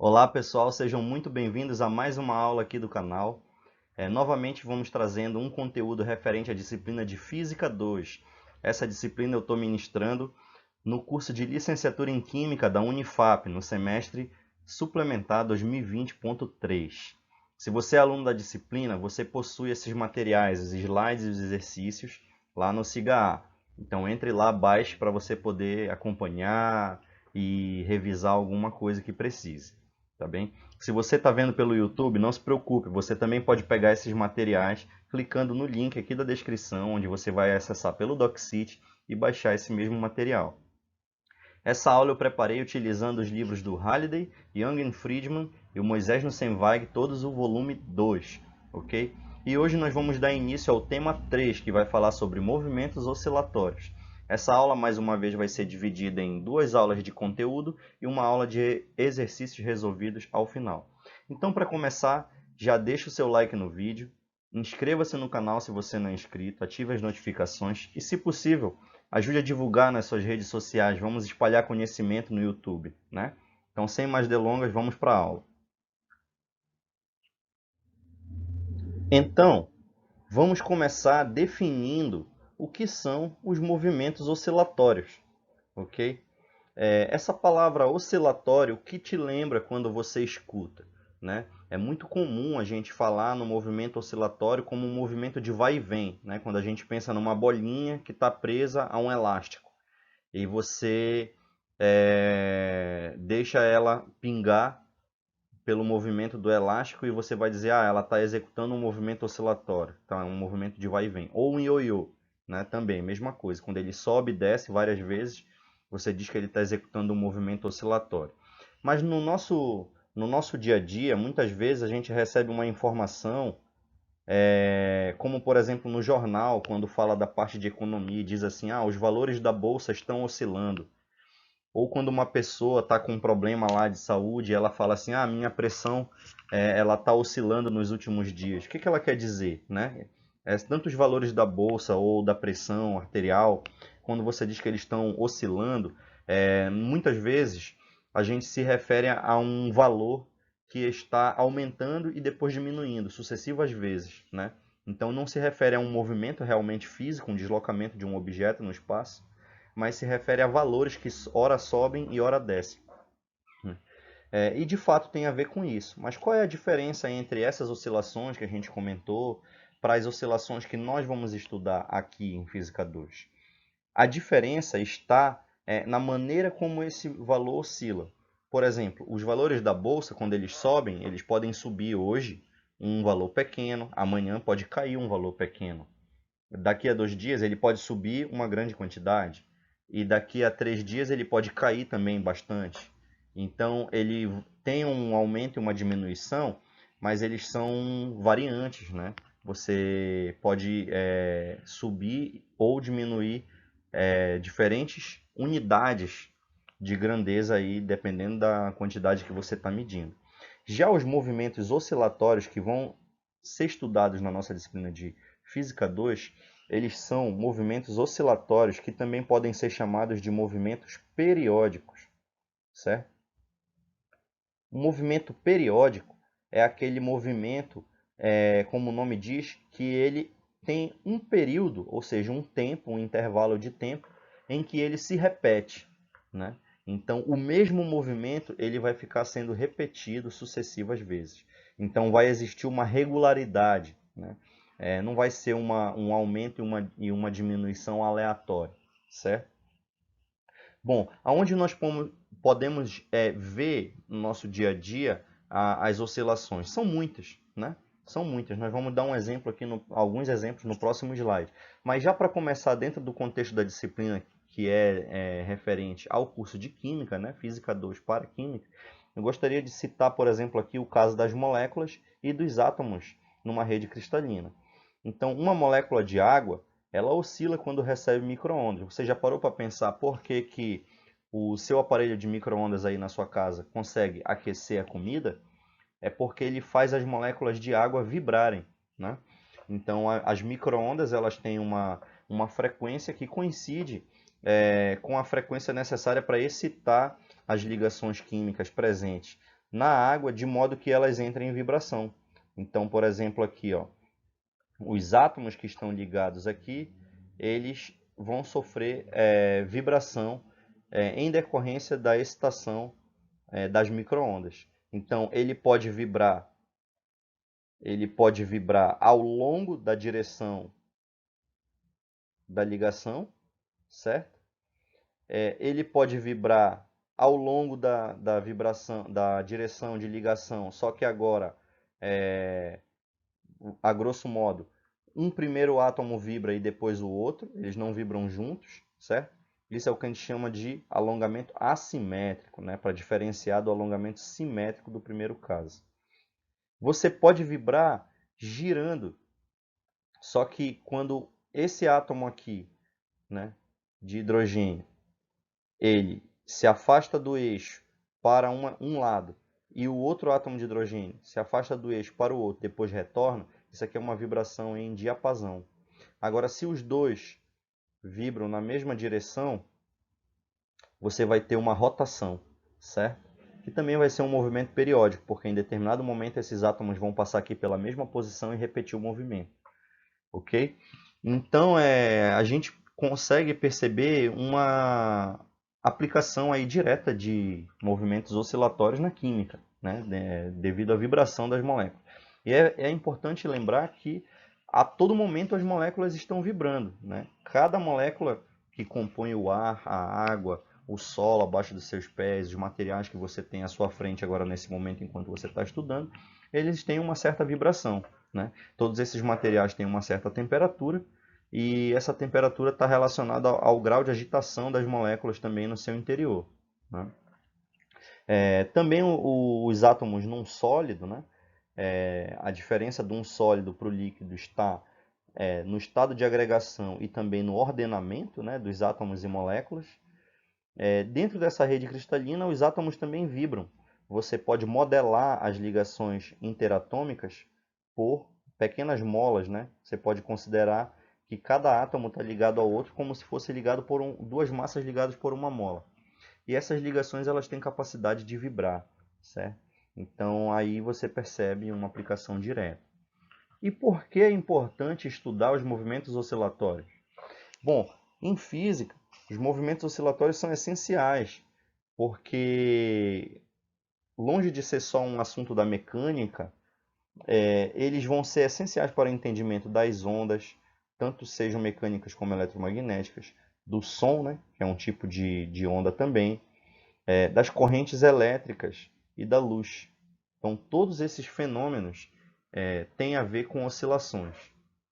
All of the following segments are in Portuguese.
Olá pessoal, sejam muito bem-vindos a mais uma aula aqui do canal. Novamente vamos trazendo um conteúdo referente à disciplina de Física 2. Essa disciplina eu estou ministrando no curso de Licenciatura em Química da Unifap, no semestre suplementar 2020.3. Se você é aluno da disciplina, você possui esses materiais, os slides e os exercícios lá no SIGA A. Então entre lá, baixe para você poder acompanhar e revisar alguma coisa que precise. Tá bem? Se você está vendo pelo YouTube, não se preocupe, você também pode pegar esses materiais clicando no link aqui da descrição, onde você vai acessar pelo DocCity e baixar esse mesmo material. Essa aula eu preparei utilizando os livros do Halliday, Young and Friedman e o Moisés Nussemweig, todos o volume 2, ok? E hoje nós vamos dar início ao tema 3, que vai falar sobre movimentos oscilatórios. Essa aula, mais uma vez, vai ser dividida em duas aulas de conteúdo e uma aula de exercícios resolvidos ao final. Então, para começar, já deixa o seu like no vídeo, inscreva-se no canal se você não é inscrito, ative as notificações e, se possível, ajude a divulgar nas suas redes sociais. Vamos espalhar conhecimento no YouTube, né? Então, sem mais delongas, vamos para a aula. Então, vamos começar definindo o que são os movimentos oscilatórios, ok? Essa palavra oscilatório, o que te lembra quando você escuta, né? É muito comum a gente falar no movimento oscilatório como um movimento de vai e vem, né? Quando a gente pensa numa bolinha que está presa a um elástico e você deixa ela pingar pelo movimento do elástico e você vai dizer, ela está executando um movimento oscilatório, tá? Um movimento de vai e vem. Ou um ioiô, né? Também, mesma coisa. Quando ele sobe e desce várias vezes, você diz que ele está executando um movimento oscilatório. Mas no nosso dia a dia, muitas vezes a gente recebe uma informação, como por exemplo no jornal, quando fala da parte de economia, diz assim, os valores da bolsa estão oscilando. Ou quando uma pessoa está com um problema lá de saúde, ela fala assim, minha pressão ela está oscilando nos últimos dias. O que ela quer dizer, né? Tanto os valores da bolsa ou da pressão arterial, quando você diz que eles estão oscilando, muitas vezes a gente se refere a um valor que está aumentando e depois diminuindo sucessivas vezes, né? Então não se refere a um movimento realmente físico, um deslocamento de um objeto no espaço, mas se refere a valores que ora sobem e ora descem. E de fato tem a ver com isso. Mas qual é a diferença entre essas oscilações que a gente comentou para as oscilações que nós vamos estudar aqui em Física 2? A diferença está na maneira como esse valor oscila. Por exemplo, os valores da bolsa, quando eles sobem, eles podem subir hoje um valor pequeno, amanhã pode cair um valor pequeno. Daqui a 2 dias ele pode subir uma grande quantidade. E daqui a 3 dias ele pode cair também bastante. Então ele tem um aumento e uma diminuição, mas eles são variantes, né? Você pode subir ou diminuir diferentes unidades de grandeza aí, dependendo da quantidade que você está medindo. Já os movimentos oscilatórios que vão ser estudados na nossa disciplina de Física 2, eles são movimentos oscilatórios que também podem ser chamados de movimentos periódicos, certo? O movimento periódico é aquele movimento, como o nome diz, que ele tem um período, ou seja, um tempo, um intervalo de tempo, em que ele se repete, né? Então, o mesmo movimento ele vai ficar sendo repetido sucessivas vezes. Então, vai existir uma regularidade, né? Não vai ser um aumento e uma diminuição aleatória, certo? Bom, aonde nós podemos ver no nosso dia a dia as oscilações? São muitas, né? São muitas. Nós vamos dar um exemplo aqui, alguns exemplos no próximo slide. Mas já para começar dentro do contexto da disciplina que é referente ao curso de Química, né? Física 2 para Química, eu gostaria de citar, por exemplo, aqui o caso das moléculas e dos átomos numa rede cristalina. Então, uma molécula de água, ela oscila quando recebe micro-ondas. Você já parou para pensar por que o seu aparelho de micro-ondas aí na sua casa consegue aquecer a comida? É porque ele faz as moléculas de água vibrarem, né? Então, as micro-ondas elas têm uma frequência que coincide com a frequência necessária para excitar as ligações químicas presentes na água de modo que elas entrem em vibração. Então, por exemplo, aqui, ó, os átomos que estão ligados aqui, eles vão sofrer vibração em decorrência da excitação das microondas. Então, ele pode vibrar ao longo da direção da ligação, certo? Ele pode vibrar ao longo da vibração, da direção de ligação, só que agora, a grosso modo, um primeiro átomo vibra e depois o outro, eles não vibram juntos, certo? Isso é o que a gente chama de alongamento assimétrico, né? Para diferenciar do alongamento simétrico do primeiro caso. Você pode vibrar girando, só que quando esse átomo aqui, né, de hidrogênio, ele se afasta do eixo para um lado e o outro átomo de hidrogênio se afasta do eixo para o outro, depois retorna, isso aqui é uma vibração em diapasão. Agora, se os dois vibram na mesma direção, você vai ter uma rotação, certo? Que também vai ser um movimento periódico, porque em determinado momento esses átomos vão passar aqui pela mesma posição e repetir o movimento, ok? Então, a gente consegue perceber uma aplicação aí direta de movimentos oscilatórios na química, né? Devido à vibração das moléculas. E é importante lembrar que a todo momento as moléculas estão vibrando, né? Cada molécula que compõe o ar, a água, o solo abaixo dos seus pés, os materiais que você tem à sua frente agora nesse momento enquanto você está estudando, eles têm uma certa vibração, né? Todos esses materiais têm uma certa temperatura e essa temperatura está relacionada ao grau de agitação das moléculas também no seu interior, né? Também os átomos num sólido, né? A diferença de um sólido para o líquido está no estado de agregação e também no ordenamento, né, dos átomos e moléculas. Dentro dessa rede cristalina, os átomos também vibram. Você pode modelar as ligações interatômicas por pequenas molas, né? Você pode considerar que cada átomo está ligado ao outro como se fosse ligado por duas massas ligadas por uma mola. E essas ligações elas têm capacidade de vibrar, certo? Então aí você percebe uma aplicação direta. E por que é importante estudar os movimentos oscilatórios? Bom, em física, os movimentos oscilatórios são essenciais, porque longe de ser só um assunto da mecânica, eles vão ser essenciais para o entendimento das ondas, tanto sejam mecânicas como eletromagnéticas, do som, né, que é um tipo de onda também, das correntes elétricas e da luz. Então, todos esses fenômenos têm a ver com oscilações.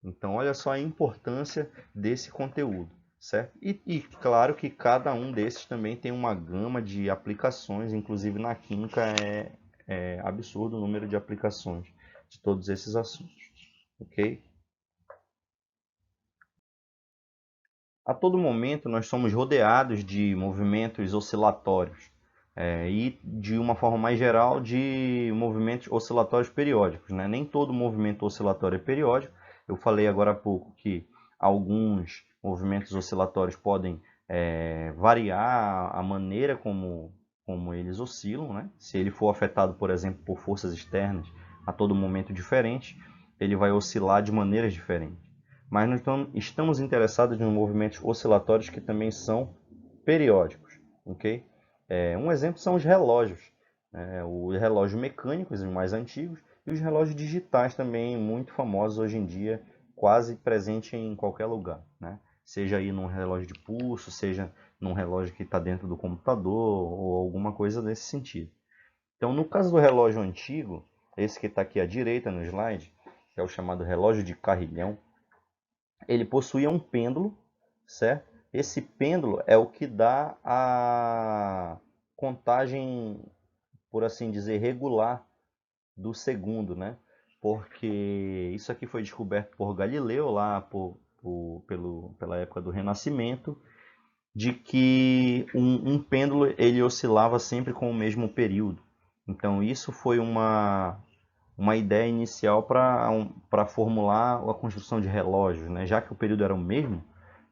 Então, olha só a importância desse conteúdo, certo? E claro que cada um desses também tem uma gama de aplicações, inclusive na química é absurdo o número de aplicações de todos esses assuntos, ok? A todo momento nós somos rodeados de movimentos oscilatórios e, de uma forma mais geral, de movimentos oscilatórios periódicos, né? Nem todo movimento oscilatório é periódico. Eu falei agora há pouco que alguns movimentos oscilatórios podem variar a maneira como eles oscilam, né? Se ele for afetado, por exemplo, por forças externas a todo momento diferente, ele vai oscilar de maneiras diferentes. Mas nós estamos interessados em movimentos oscilatórios que também são periódicos, ok? Um exemplo são os relógios, né? O relógio mecânico, os mais antigos, e os relógios digitais também muito famosos hoje em dia, quase presente em qualquer lugar, né? Seja aí num relógio de pulso, seja num relógio que está dentro do computador ou alguma coisa desse sentido. Então, no caso do relógio antigo, esse que está aqui à direita no slide, que é o chamado relógio de carrilhão, ele possuía um pêndulo, certo? Esse pêndulo é o que dá a contagem, por assim dizer, regular do segundo, né? Porque isso aqui foi descoberto por Galileu lá pela época do Renascimento, de que um pêndulo ele oscilava sempre com o mesmo período. Então isso foi uma ideia inicial para formular a construção de relógios, né? Já que o período era o mesmo,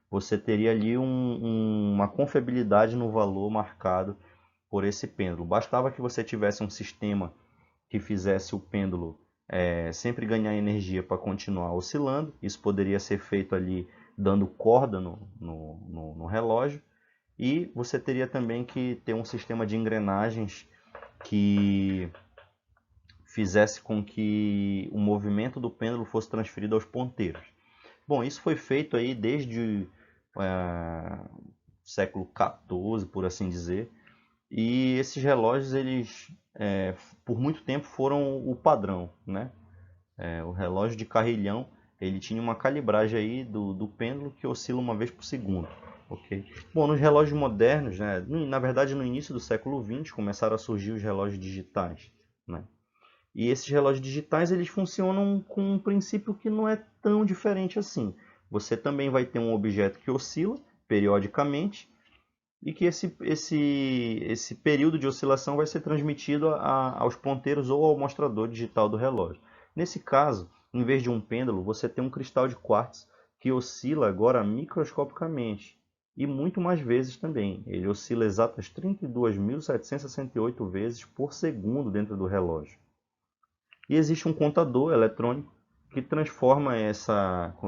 você teria ali uma confiabilidade no valor marcado por esse pêndulo. Bastava que você tivesse um sistema que fizesse o pêndulo sempre ganhar energia para continuar oscilando. Isso poderia ser feito ali dando corda no relógio. E você teria também que ter um sistema de engrenagens que fizesse com que o movimento do pêndulo fosse transferido aos ponteiros. Bom, isso foi feito aí desde século XIV, por assim dizer, e esses relógios, eles por muito tempo foram o padrão, né? O relógio de carrilhão, ele tinha uma calibragem aí do pêndulo que oscila uma vez por segundo. Okay? Bom, nos relógios modernos, né, na verdade no início do século XX, começaram a surgir os relógios digitais. Né? E esses relógios digitais, eles funcionam com um princípio que não é tão diferente assim. Você também vai ter um objeto que oscila periodicamente e que esse período de oscilação vai ser transmitido aos ponteiros ou ao mostrador digital do relógio. Nesse caso, em vez de um pêndulo, você tem um cristal de quartzo que oscila agora microscopicamente e muito mais vezes também. Ele oscila exatas 32.768 vezes por segundo dentro do relógio. E existe um contador eletrônico que transforma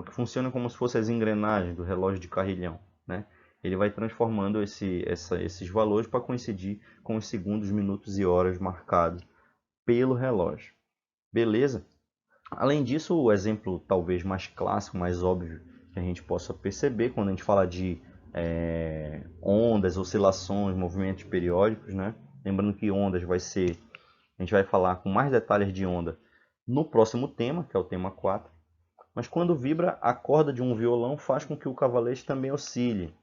que funciona como se fossem as engrenagens do relógio de carrilhão, né? Ele vai transformando esses valores para coincidir com os segundos, minutos e horas marcados pelo relógio. Beleza? Além disso, o exemplo talvez mais clássico, mais óbvio que a gente possa perceber quando a gente fala de ondas, oscilações, movimentos periódicos, né? Lembrando que ondas a gente vai falar com mais detalhes de onda no próximo tema, que é o tema 4. Mas quando vibra, a corda de um violão faz com que o cavalete também oscile,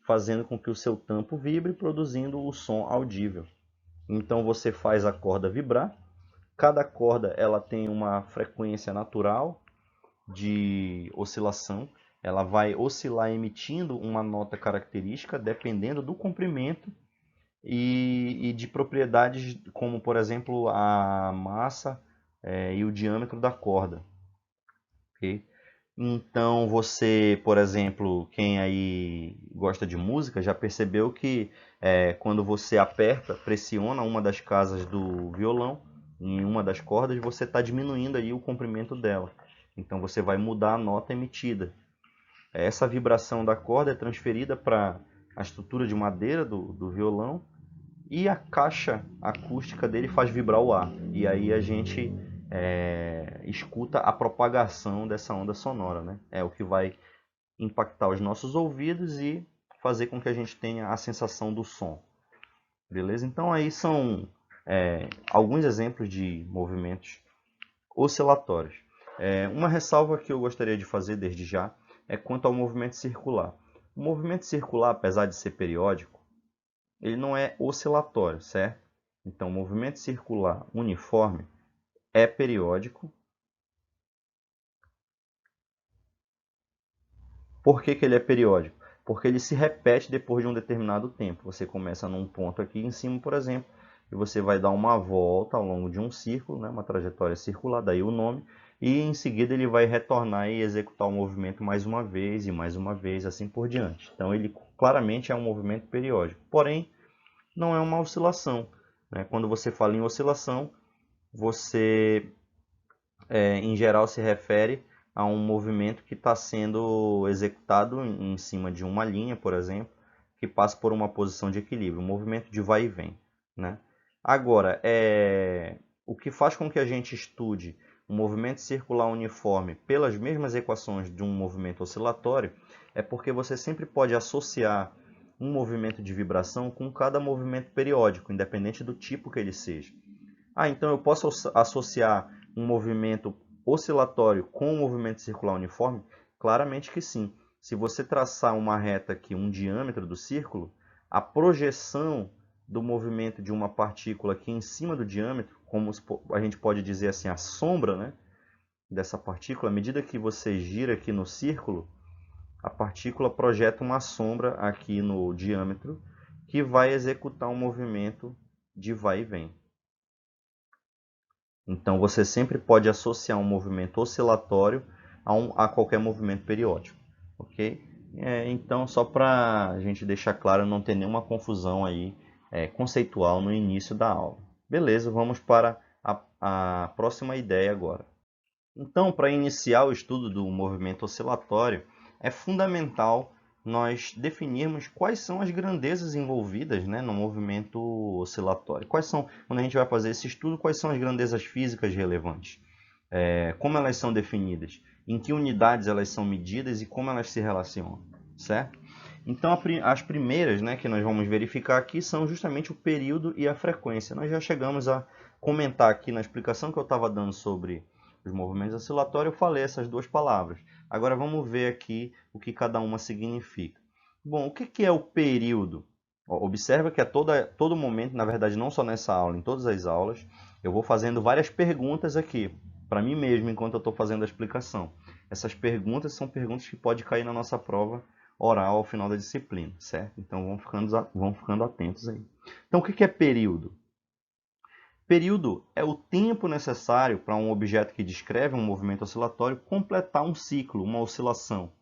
fazendo com que o seu tampo vibre, produzindo o som audível. Então você faz a corda vibrar. Cada corda ela tem uma frequência natural de oscilação. Ela vai oscilar emitindo uma nota característica dependendo do comprimento e de propriedades como, por exemplo, a massa e o diâmetro da corda. Okay? Então você, por exemplo, quem aí gosta de música já percebeu que quando você aperta, pressiona uma das casas do violão, em uma das cordas, você está diminuindo aí o comprimento dela. Então você vai mudar a nota emitida. Essa vibração da corda é transferida para a estrutura de madeira do violão e a caixa acústica dele faz vibrar o ar. E aí a gente escuta a propagação dessa onda sonora, né? É o que vai impactar os nossos ouvidos e fazer com que a gente tenha a sensação do som. Beleza? Então aí são alguns exemplos de movimentos oscilatórios. Uma ressalva que eu gostaria de fazer desde já é quanto ao movimento circular. O movimento circular, apesar de ser periódico, ele não é oscilatório, certo? Então, o movimento circular uniforme é periódico. Por que ele é periódico? Porque ele se repete depois de um determinado tempo. Você começa num ponto aqui em cima, por exemplo, e você vai dar uma volta ao longo de um círculo, né, uma trajetória circular, daí o nome, e em seguida ele vai retornar e executar o movimento mais uma vez e mais uma vez, assim por diante. Então ele claramente é um movimento periódico, porém não é uma oscilação. Né? Quando você fala em oscilação, você em geral se refere a um movimento que está sendo executado em cima de uma linha, por exemplo, que passa por uma posição de equilíbrio, um movimento de vai e vem. Né? Agora, o que faz com que a gente estude um movimento circular uniforme pelas mesmas equações de um movimento oscilatório é porque você sempre pode associar um movimento de vibração com cada movimento periódico, independente do tipo que ele seja. Então eu posso associar um movimento oscilatório com um movimento circular uniforme? Claramente que sim. Se você traçar uma reta aqui, um diâmetro do círculo, a projeção do movimento de uma partícula aqui em cima do diâmetro, como a gente pode dizer assim, a sombra, né, dessa partícula, à medida que você gira aqui no círculo, a partícula projeta uma sombra aqui no diâmetro que vai executar um movimento de vai e vem. Então você sempre pode associar um movimento oscilatório a qualquer movimento periódico. Ok? Então, só para a gente deixar claro, não ter nenhuma confusão aí conceitual no início da aula. Beleza, vamos para a próxima ideia agora. Então, para iniciar o estudo do movimento oscilatório, é fundamental nós definirmos quais são as grandezas envolvidas, né, no movimento oscilatório. Quais são, quando a gente vai fazer esse estudo, quais são as grandezas físicas relevantes? Como elas são definidas? Em que unidades elas são medidas e como elas se relacionam, certo? Então, as primeiras, né, que nós vamos verificar aqui são justamente o período e a frequência. Nós já chegamos a comentar aqui na explicação que eu estava dando sobre os movimentos oscilatórios, eu falei essas duas palavras. Agora vamos ver aqui o que cada uma significa. Bom, o que é o período? Observa que a todo momento, na verdade não só nessa aula, em todas as aulas, eu vou fazendo várias perguntas aqui, para mim mesmo, enquanto eu estou fazendo a explicação. Essas perguntas são perguntas que podem cair na nossa prova oral ao final da disciplina, certo? Então vão ficando atentos aí. Então o que é período? Período é o tempo necessário para um objeto que descreve um movimento oscilatório completar um ciclo, uma oscilação,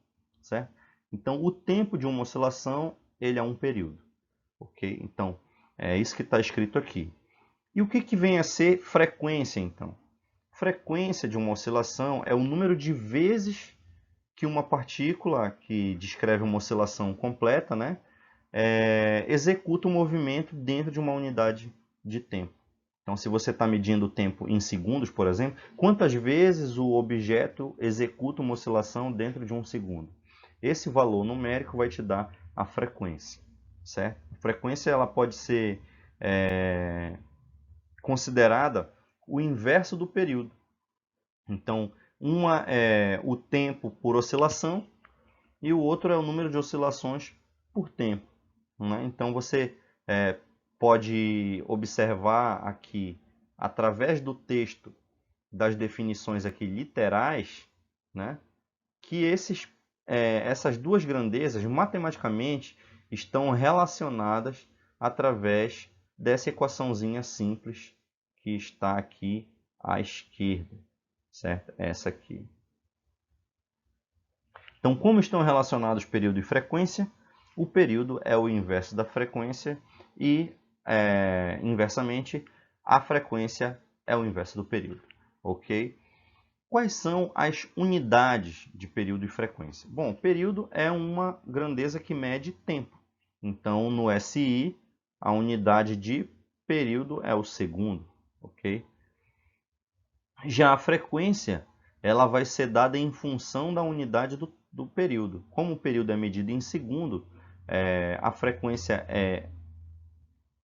certo? Então, o tempo de uma oscilação, ele é um período, ok? Então, é isso que está escrito aqui. E o que vem a ser frequência, então? Frequência de uma oscilação é o número de vezes que uma partícula que descreve uma oscilação completa, né, executa um movimento dentro de uma unidade de tempo. Então, se você está medindo o tempo em segundos, por exemplo, quantas vezes o objeto executa uma oscilação dentro de um segundo? Esse valor numérico vai te dar a frequência, certo? A frequência ela pode ser considerada o inverso do período. Então, uma é o tempo por oscilação e o outro é o número de oscilações por tempo, né? Então, você pode observar aqui, através do texto, das definições aqui literais, né, que essas duas grandezas, matematicamente, estão relacionadas através dessa equaçãozinha simples que está aqui à esquerda, certo? Essa aqui. Então, como estão relacionados período e frequência? O período é o inverso da frequência e, inversamente, a frequência é o inverso do período, ok? Quais são as unidades de período e frequência? Bom, período é uma grandeza que mede tempo. Então, no SI, a unidade de período é o segundo, ok? Já a frequência, ela vai ser dada em função da unidade do período. Como o período é medido em segundo, a frequência é...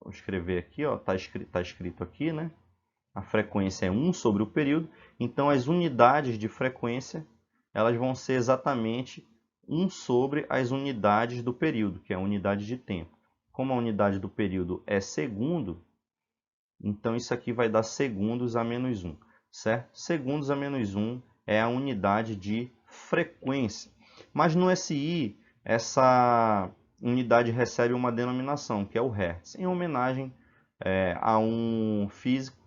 Vou escrever aqui, está escrito aqui, né? A frequência é 1 sobre o período, então as unidades de frequência elas vão ser exatamente 1 sobre as unidades do período, que é a unidade de tempo. Como a unidade do período é segundo, então isso aqui vai dar segundos a menos 1, certo? Segundos a menos 1 é a unidade de frequência. Mas no SI, essa unidade recebe uma denominação, que é o Hertz, em homenagem a um físico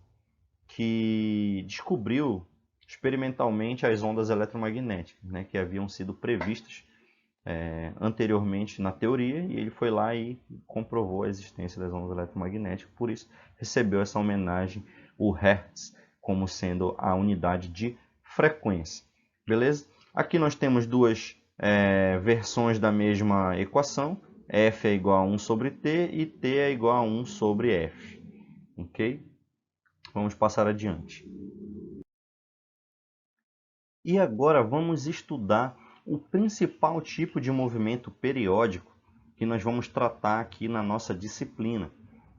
que descobriu experimentalmente as ondas eletromagnéticas, né, que haviam sido previstas anteriormente na teoria, e ele foi lá e comprovou a existência das ondas eletromagnéticas, por isso recebeu essa homenagem, o Hertz, como sendo a unidade de frequência. Beleza? Aqui nós temos duas versões da mesma equação, F é igual a 1 sobre T e T é igual a 1 sobre F. Ok? Vamos passar adiante. E agora vamos estudar o principal tipo de movimento periódico que nós vamos tratar aqui na nossa disciplina.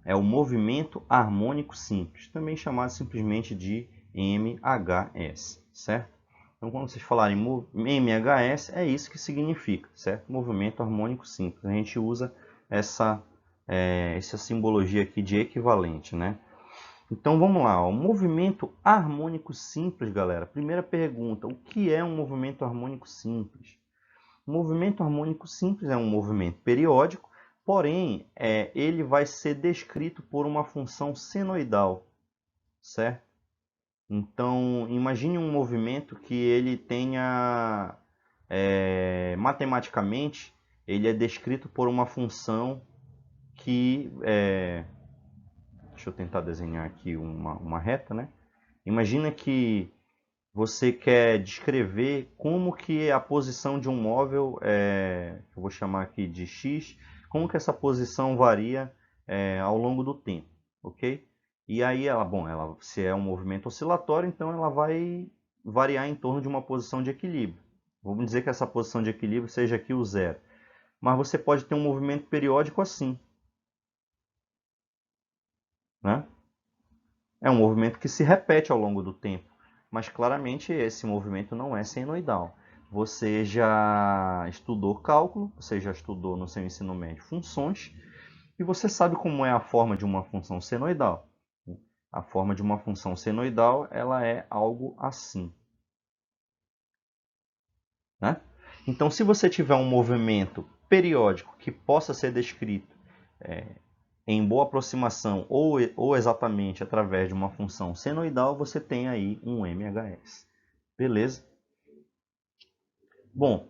É o movimento harmônico simples, também chamado simplesmente de MHS, certo? Então, quando vocês falarem MHS, é isso que significa, certo? Movimento harmônico simples. A gente usa essa simbologia aqui de equivalente, né? Então vamos lá, o movimento harmônico simples, galera. Primeira pergunta, o que é um movimento harmônico simples? O movimento harmônico simples é um movimento periódico, porém ele vai ser descrito por uma função senoidal, certo? Então imagine um movimento que ele tenha, matematicamente, ele é descrito por uma função que... deixa eu tentar desenhar aqui uma reta, né? Imagina que você quer descrever como que a posição de um móvel, eu vou chamar aqui de X, como que essa posição varia ao longo do tempo, ok? E aí se é um movimento oscilatório, então ela vai variar em torno de uma posição de equilíbrio. Vamos dizer que essa posição de equilíbrio seja aqui o zero. Mas você pode ter um movimento periódico assim, né? É um movimento que se repete ao longo do tempo, mas claramente esse movimento não é senoidal. Você já estudou cálculo, você já estudou no seu ensino médio funções, e você sabe como é a forma de uma função senoidal. A forma de uma função senoidal, ela é algo assim, né? Então, se você tiver um movimento periódico que possa ser descrito em boa aproximação ou exatamente através de uma função senoidal, você tem aí um MHS. Beleza? Bom,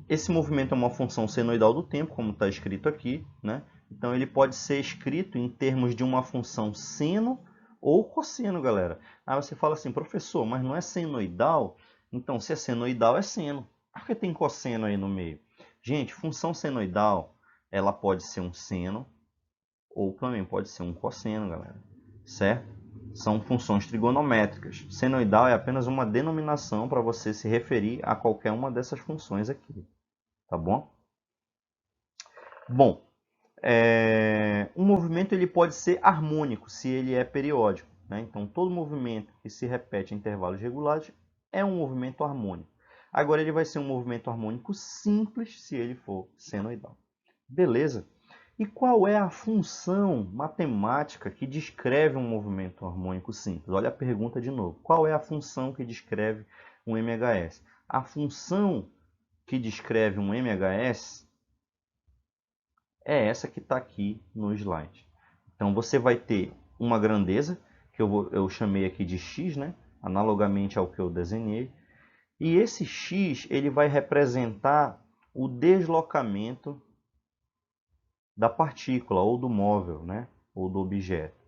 esse movimento é uma função senoidal do tempo, como está escrito aqui, né? Então ele pode ser escrito em termos de uma função seno ou cosseno, galera. Aí você fala assim, professor, mas não é senoidal? Então, se é senoidal, é seno. Por que tem cosseno aí no meio? Gente, função senoidal, ela pode ser um seno, ou também pode ser um cosseno, galera, certo? São funções trigonométricas. Senoidal é apenas uma denominação para você se referir a qualquer uma dessas funções aqui, tá bom? Bom, um movimento ele pode ser harmônico se ele é periódico, né? Então, todo movimento que se repete em intervalos regulares é um movimento harmônico. Agora, ele vai ser um movimento harmônico simples se ele for senoidal. Beleza? E qual é a função matemática que descreve um movimento harmônico simples? Olha a pergunta de novo. Qual é a função que descreve um MHS? A função que descreve um MHS é essa que está aqui no slide. Então você vai ter uma grandeza, que eu chamei aqui de x, né? Analogamente ao que eu desenhei. E esse x ele vai representar o deslocamento da partícula ou do móvel, né? Ou do objeto.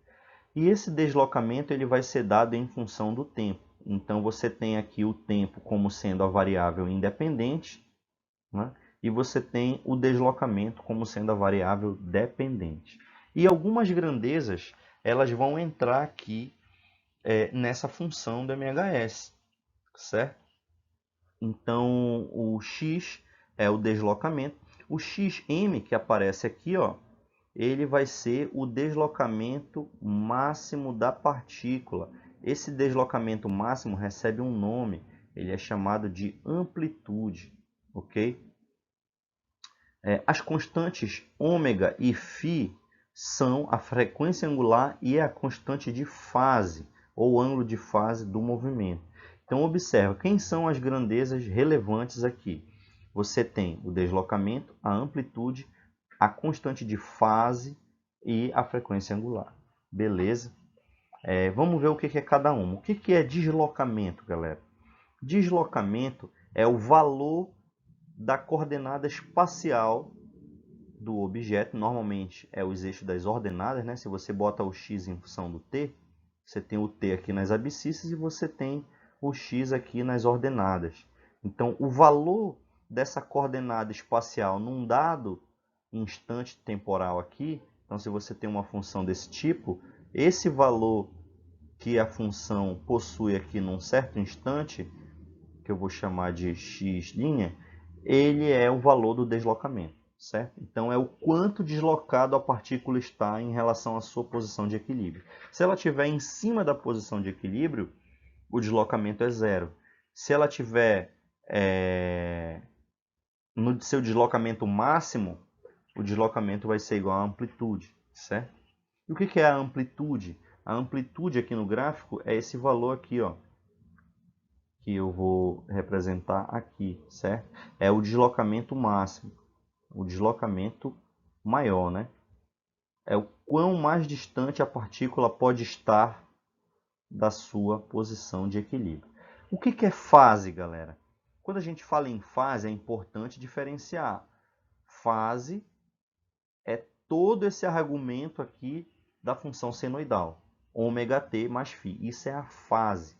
E esse deslocamento ele vai ser dado em função do tempo. Então você tem aqui o tempo como sendo a variável independente, né? E você tem o deslocamento como sendo a variável dependente. E algumas grandezas elas vão entrar aqui nessa função do MHS, certo? Então o x é o deslocamento. O xm que aparece aqui, ó, ele vai ser o deslocamento máximo da partícula. Esse deslocamento máximo recebe um nome, ele é chamado de amplitude, ok? As constantes ômega e φ são a frequência angular e a constante de fase, ou ângulo de fase do movimento. Então observa, quem são as grandezas relevantes aqui? Você tem o deslocamento, a amplitude, a constante de fase e a frequência angular. Beleza? Vamos ver o que é cada uma. O que é deslocamento, galera? Deslocamento é o valor da coordenada espacial do objeto. Normalmente é os eixos das ordenadas, né? Se você bota o x em função do t, você tem o t aqui nas abscissas e você tem o x aqui nas ordenadas. Então, o valor dessa coordenada espacial num dado instante temporal aqui, então se você tem uma função desse tipo, esse valor que a função possui aqui num certo instante, que eu vou chamar de x', ele é o valor do deslocamento, certo? Então é o quanto deslocado a partícula está em relação à sua posição de equilíbrio. Se ela estiver em cima da posição de equilíbrio, o deslocamento é zero. Se ela estiver no seu deslocamento máximo, o deslocamento vai ser igual à amplitude, certo? E o que é a amplitude? A amplitude aqui no gráfico é esse valor aqui, ó, que eu vou representar aqui, certo? É o deslocamento máximo, o deslocamento maior, né? É o quão mais distante a partícula pode estar da sua posição de equilíbrio. O que é fase, galera? Quando a gente fala em fase, é importante diferenciar. Fase é todo esse argumento aqui da função senoidal, ômega t mais φ. Isso é a fase.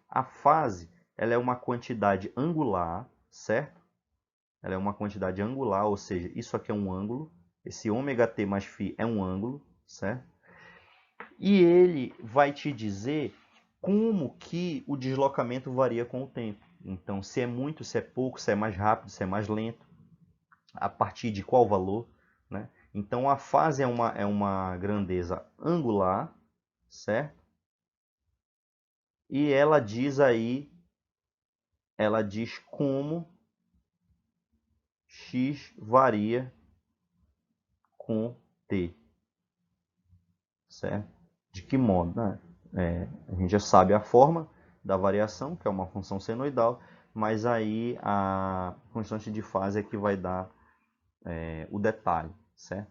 A fase, ela é uma quantidade angular, certo? Ela é uma quantidade angular, ou seja, isso aqui é um ângulo. Esse ômega t mais φ é um ângulo, certo? E ele vai te dizer como que o deslocamento varia com o tempo. Então, se é muito, se é pouco, se é mais rápido, se é mais lento, a partir de qual valor, né? Então, a fase é uma grandeza angular, certo? E ela diz aí, ela diz como x varia com t, certo? De que modo, né? A gente já sabe a forma da variação, que é uma função senoidal, mas aí a constante de fase é que vai dar o detalhe, certo?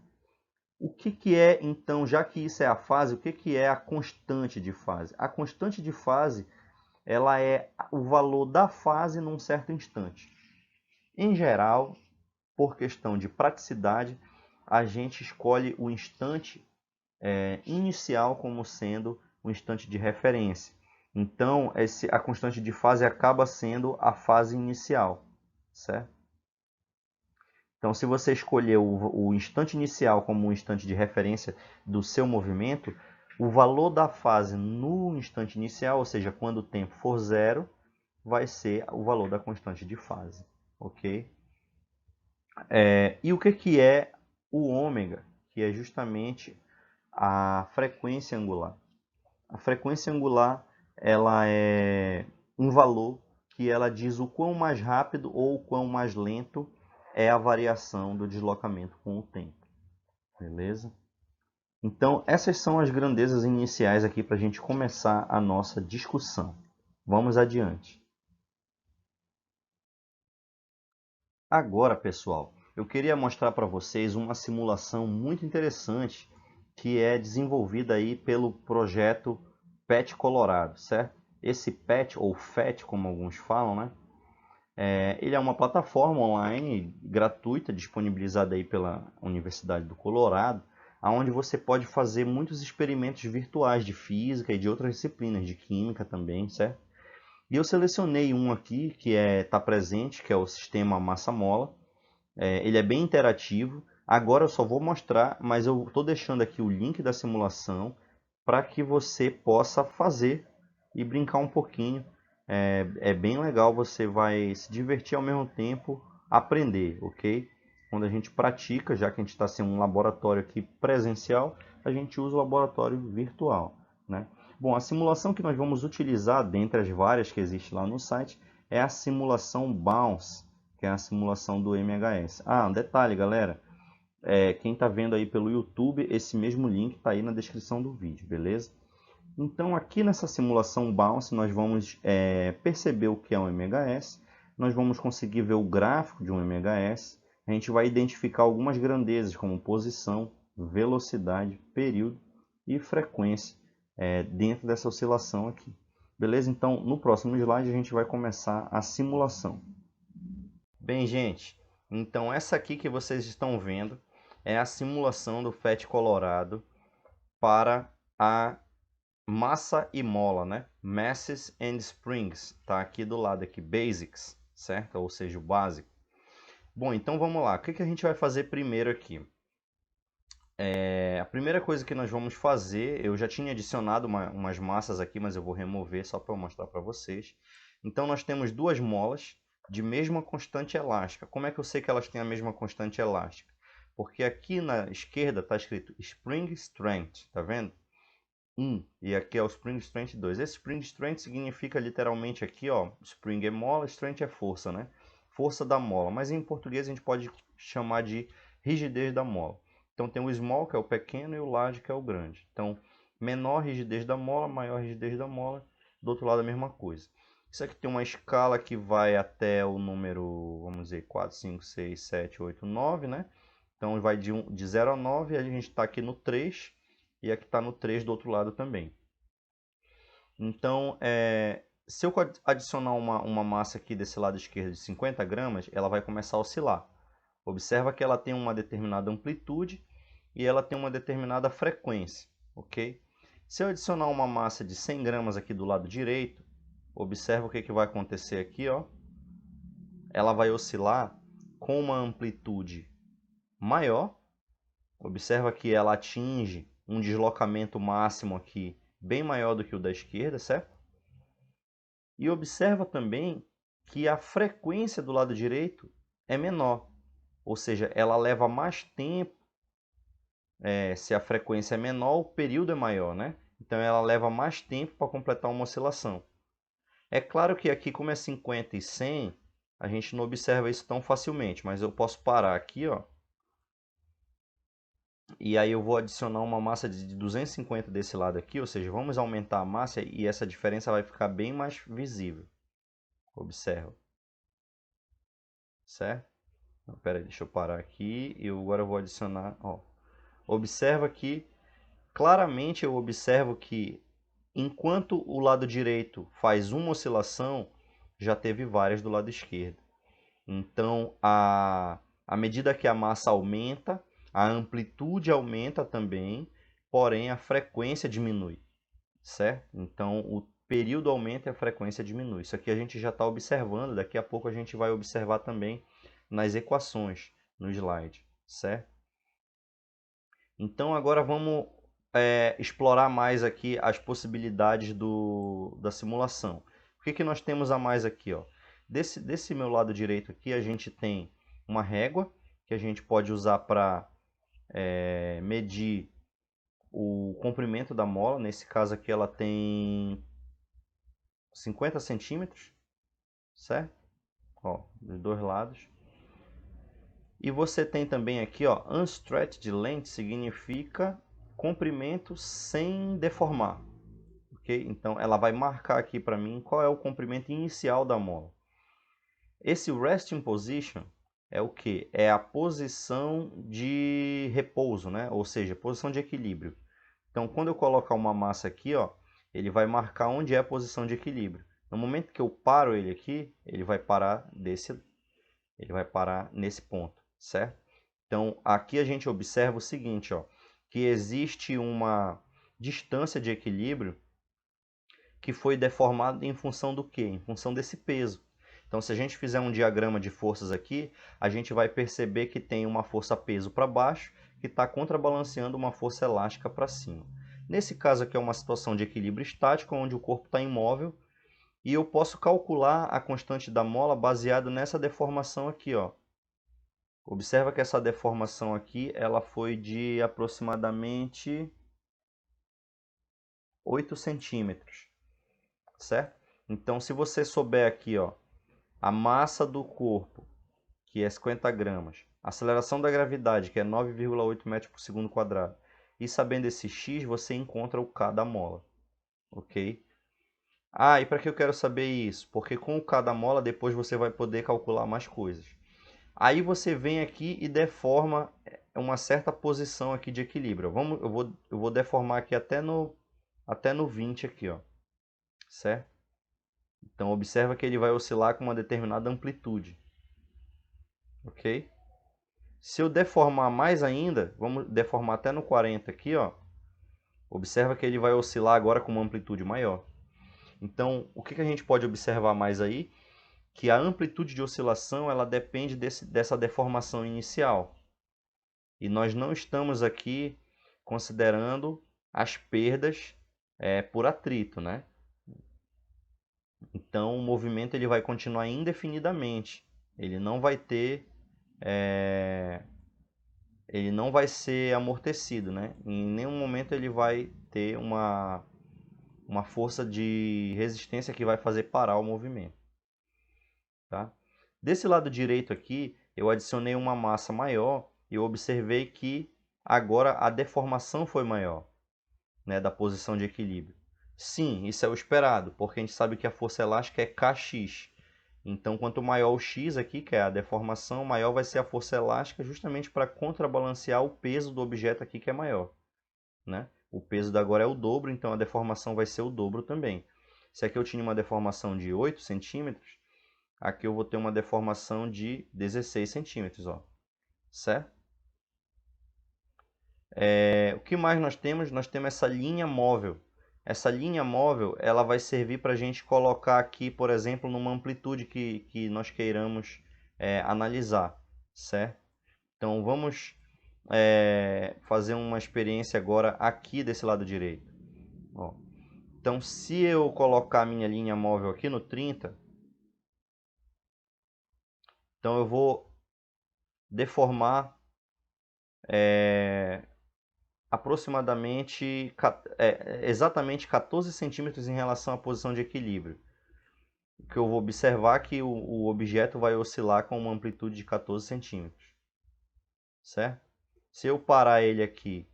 O que é, então, já que isso é a fase, o que é a constante de fase? A constante de fase, ela é o valor da fase num certo instante. Em geral, por questão de praticidade, a gente escolhe o instante inicial como sendo o instante de referência. Então, a constante de fase acaba sendo a fase inicial, certo? Então, se você escolher o instante inicial como um instante de referência do seu movimento, o valor da fase no instante inicial, ou seja, quando o tempo for zero, vai ser o valor da constante de fase, ok? E o que é o ômega? Que é justamente a frequência angular. A frequência angular, ela é um valor que ela diz o quão mais rápido ou o quão mais lento é a variação do deslocamento com o tempo. Beleza? Então, essas são as grandezas iniciais aqui para a gente começar a nossa discussão. Vamos adiante. Agora, pessoal, eu queria mostrar para vocês uma simulação muito interessante que é desenvolvida aí pelo projeto PET Colorado, certo? Esse PET, ou FET, como alguns falam, né? Ele é uma plataforma online gratuita disponibilizada aí pela Universidade do Colorado, onde você pode fazer muitos experimentos virtuais de física e de outras disciplinas, de química também, certo? E eu selecionei um aqui que está presente, que é o sistema massa-mola. Ele é bem interativo. Agora eu só vou mostrar, mas eu estou deixando aqui o link da simulação para que você possa fazer e brincar um pouquinho. É bem legal, você vai se divertir ao mesmo tempo, aprender, ok? Quando a gente pratica, já que a gente está sem um laboratório aqui presencial, a gente usa o laboratório virtual, né? Bom, a simulação que nós vamos utilizar, dentre as várias que existem lá no site, é a simulação Bounce, que é a simulação do MHS. Um detalhe, galera, quem está vendo aí pelo YouTube, esse mesmo link está aí na descrição do vídeo, beleza? Então, aqui nessa simulação Bounce, nós vamos perceber o que é um MHS, nós vamos conseguir ver o gráfico de um MHS, a gente vai identificar algumas grandezas, como posição, velocidade, período e frequência dentro dessa oscilação aqui. Beleza? Então, no próximo slide, a gente vai começar a simulação. Bem, gente, então essa aqui que vocês estão vendo é a simulação do FET Colorado para a massa e mola, né? Masses and Springs, tá aqui do lado aqui, Basics, certo? Ou seja, o básico. Bom, então vamos lá. O que a gente vai fazer primeiro aqui? A primeira coisa que nós vamos fazer, eu já tinha adicionado umas massas aqui, mas eu vou remover só para mostrar para vocês. Então nós temos duas molas de mesma constante elástica. Como é que eu sei que elas têm a mesma constante elástica? Porque aqui na esquerda está escrito Spring Strength, tá vendo? 1, e aqui é o Spring Strength 2. Esse Spring Strength significa literalmente aqui, ó, Spring é mola, Strength é força, né? Força da mola, mas em português a gente pode chamar de rigidez da mola. Então tem o small, que é o pequeno, e o large, que é o grande. Então, menor rigidez da mola, maior rigidez da mola, do outro lado a mesma coisa. Isso aqui tem uma escala que vai até o número, vamos dizer, 4, 5, 6, 7, 8, 9, né? Então vai de 0 a 9, e a gente está aqui no 3, e aqui está no 3 do outro lado também. Então, se eu adicionar uma massa aqui desse lado esquerdo de 50 gramas, ela vai começar a oscilar. Observa que ela tem uma determinada amplitude e ela tem uma determinada frequência, ok? Se eu adicionar uma massa de 100 gramas aqui do lado direito, observa o que vai acontecer aqui, ó. Ela vai oscilar com uma amplitude maior. Observa que ela atinge um deslocamento máximo aqui bem maior do que o da esquerda, certo? E observa também que a frequência do lado direito é menor, ou seja, ela leva mais tempo. Se a frequência é menor, o período é maior, né? Então ela leva mais tempo para completar uma oscilação. É claro que aqui, como é 50 e 100, a gente não observa isso tão facilmente, mas eu posso parar aqui, ó. E aí eu vou adicionar uma massa de 250 desse lado aqui, ou seja, vamos aumentar a massa e essa diferença vai ficar bem mais visível. Observa. Certo? Não, pera aí, deixa eu parar aqui e agora eu vou adicionar, ó. Observa que, claramente eu observo que enquanto o lado direito faz uma oscilação, já teve várias do lado esquerdo. Então, à medida que a massa aumenta, a amplitude aumenta também, porém a frequência diminui, certo? Então, o período aumenta e a frequência diminui. Isso aqui a gente já está observando, daqui a pouco a gente vai observar também nas equações, no slide, certo? Então, agora vamos explorar mais aqui as possibilidades da simulação. O que nós temos a mais aqui, ó? Desse meu lado direito aqui, a gente tem uma régua que a gente pode usar para medir o comprimento da mola. Nesse caso aqui ela tem 50 centímetros, certo? Ó, dos dois lados. E você tem também aqui, ó, unstretched length significa comprimento sem deformar. Okay? Então ela vai marcar aqui para mim qual é o comprimento inicial da mola. Esse resting position é o que? É a posição de repouso, né? Ou seja, posição de equilíbrio. Então quando eu colocar uma massa aqui, ó, ele vai marcar onde é a posição de equilíbrio. No momento que eu paro ele aqui, ele vai parar nesse ponto, certo? Então aqui a gente observa o seguinte, ó, que existe uma distância de equilíbrio que foi deformado em função do quê? Em função desse peso. Então, se a gente fizer um diagrama de forças aqui, a gente vai perceber que tem uma força peso para baixo que está contrabalanceando uma força elástica para cima. Nesse caso aqui é uma situação de equilíbrio estático, onde o corpo está imóvel, e eu posso calcular a constante da mola baseado nessa deformação aqui, ó. Observa que essa deformação aqui ela foi de aproximadamente 8 centímetros. Certo? Então, se você souber aqui, ó, a massa do corpo, que é 50 gramas, a aceleração da gravidade, que é 9,8 metros por segundo quadrado, e sabendo esse x, você encontra o K da mola, ok? Ah, e para que eu quero saber isso? Porque com o K da mola, depois você vai poder calcular mais coisas. Aí você vem aqui e deforma uma certa posição aqui de equilíbrio. Eu vou deformar aqui até no 20 aqui, ó, certo? Então observa que ele vai oscilar com uma determinada amplitude, ok? Se eu deformar mais ainda, vamos deformar até no 40 aqui, ó. Observa que ele vai oscilar agora com uma amplitude maior. Então, o que a gente pode observar mais aí? Que a amplitude de oscilação ela depende dessa deformação inicial. E nós não estamos aqui considerando as perdas por atrito, né? Então, o movimento ele vai continuar indefinidamente. Ele não vai ter ele não vai ser amortecido, né? Em nenhum momento ele vai ter uma força de resistência que vai fazer parar o movimento, tá? Desse lado direito aqui, eu adicionei uma massa maior e eu observei que agora a deformação foi maior, né, da posição de equilíbrio. Sim, isso é o esperado, porque a gente sabe que a força elástica é Kx. Então, quanto maior o x aqui, que é a deformação, maior vai ser a força elástica, justamente para contrabalancear o peso do objeto aqui, que é maior, né? O peso da agora é o dobro, então a deformação vai ser o dobro também. Se aqui eu tinha uma deformação de 8 centímetros, aqui eu vou ter uma deformação de 16 centímetros, ó. Certo? O que mais nós temos? Nós temos essa linha móvel. Essa linha móvel, ela vai servir para a gente colocar aqui, por exemplo, numa amplitude que nós queiramos analisar, certo? Então vamos fazer uma experiência agora aqui desse lado direito. Ó. Então se eu colocar a minha linha móvel aqui no 30, então eu vou deformar aproximadamente exatamente 14 centímetros em relação à posição de equilíbrio. O que eu vou observar é que o objeto vai oscilar com uma amplitude de 14 centímetros, certo? Se eu parar ele aqui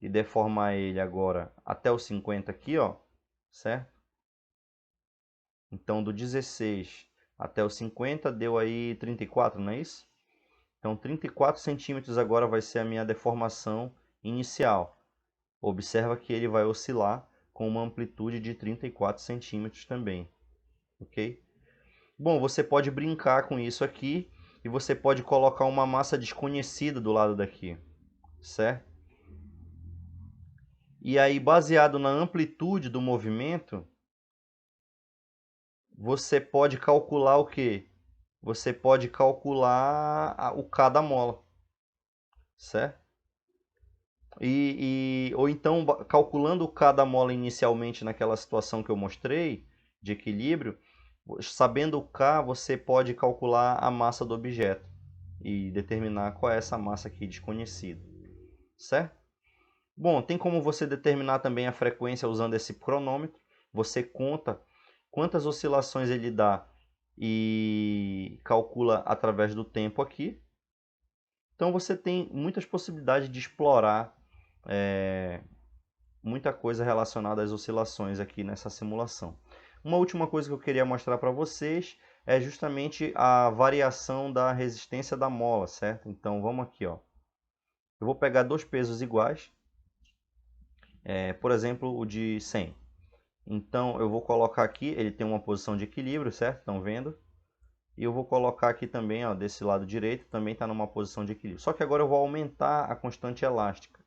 e deformar ele agora até o 50 aqui, ó, certo? Então do 16 até o 50 deu aí 34, não é isso? Então 34 centímetros agora vai ser a minha deformação inicial. Observa que ele vai oscilar com uma amplitude de 34 centímetros também, ok? Bom, você pode brincar com isso aqui e você pode colocar uma massa desconhecida do lado daqui, certo? E aí, baseado na amplitude do movimento, você pode calcular o quê? Você pode calcular o K da mola, certo? Ou então, calculando o K da mola inicialmente naquela situação que eu mostrei, de equilíbrio, sabendo o K, você pode calcular a massa do objeto e determinar qual é essa massa aqui desconhecida, certo? Bom, tem como você determinar também a frequência usando esse cronômetro. Você conta quantas oscilações ele dá e calcula através do tempo aqui. Então você tem muitas possibilidades de explorar muita coisa relacionada às oscilações aqui nessa simulação. Uma última coisa que eu queria mostrar para vocês é justamente a variação da resistência da mola, certo? Então vamos aqui, ó. Eu vou pegar dois pesos iguais, por exemplo, o de 100. Então eu vou colocar aqui, ele tem uma posição de equilíbrio, certo? Estão vendo? E eu vou colocar aqui também, ó, desse lado direito, também está numa posição de equilíbrio. Só que agora eu vou aumentar a constante elástica.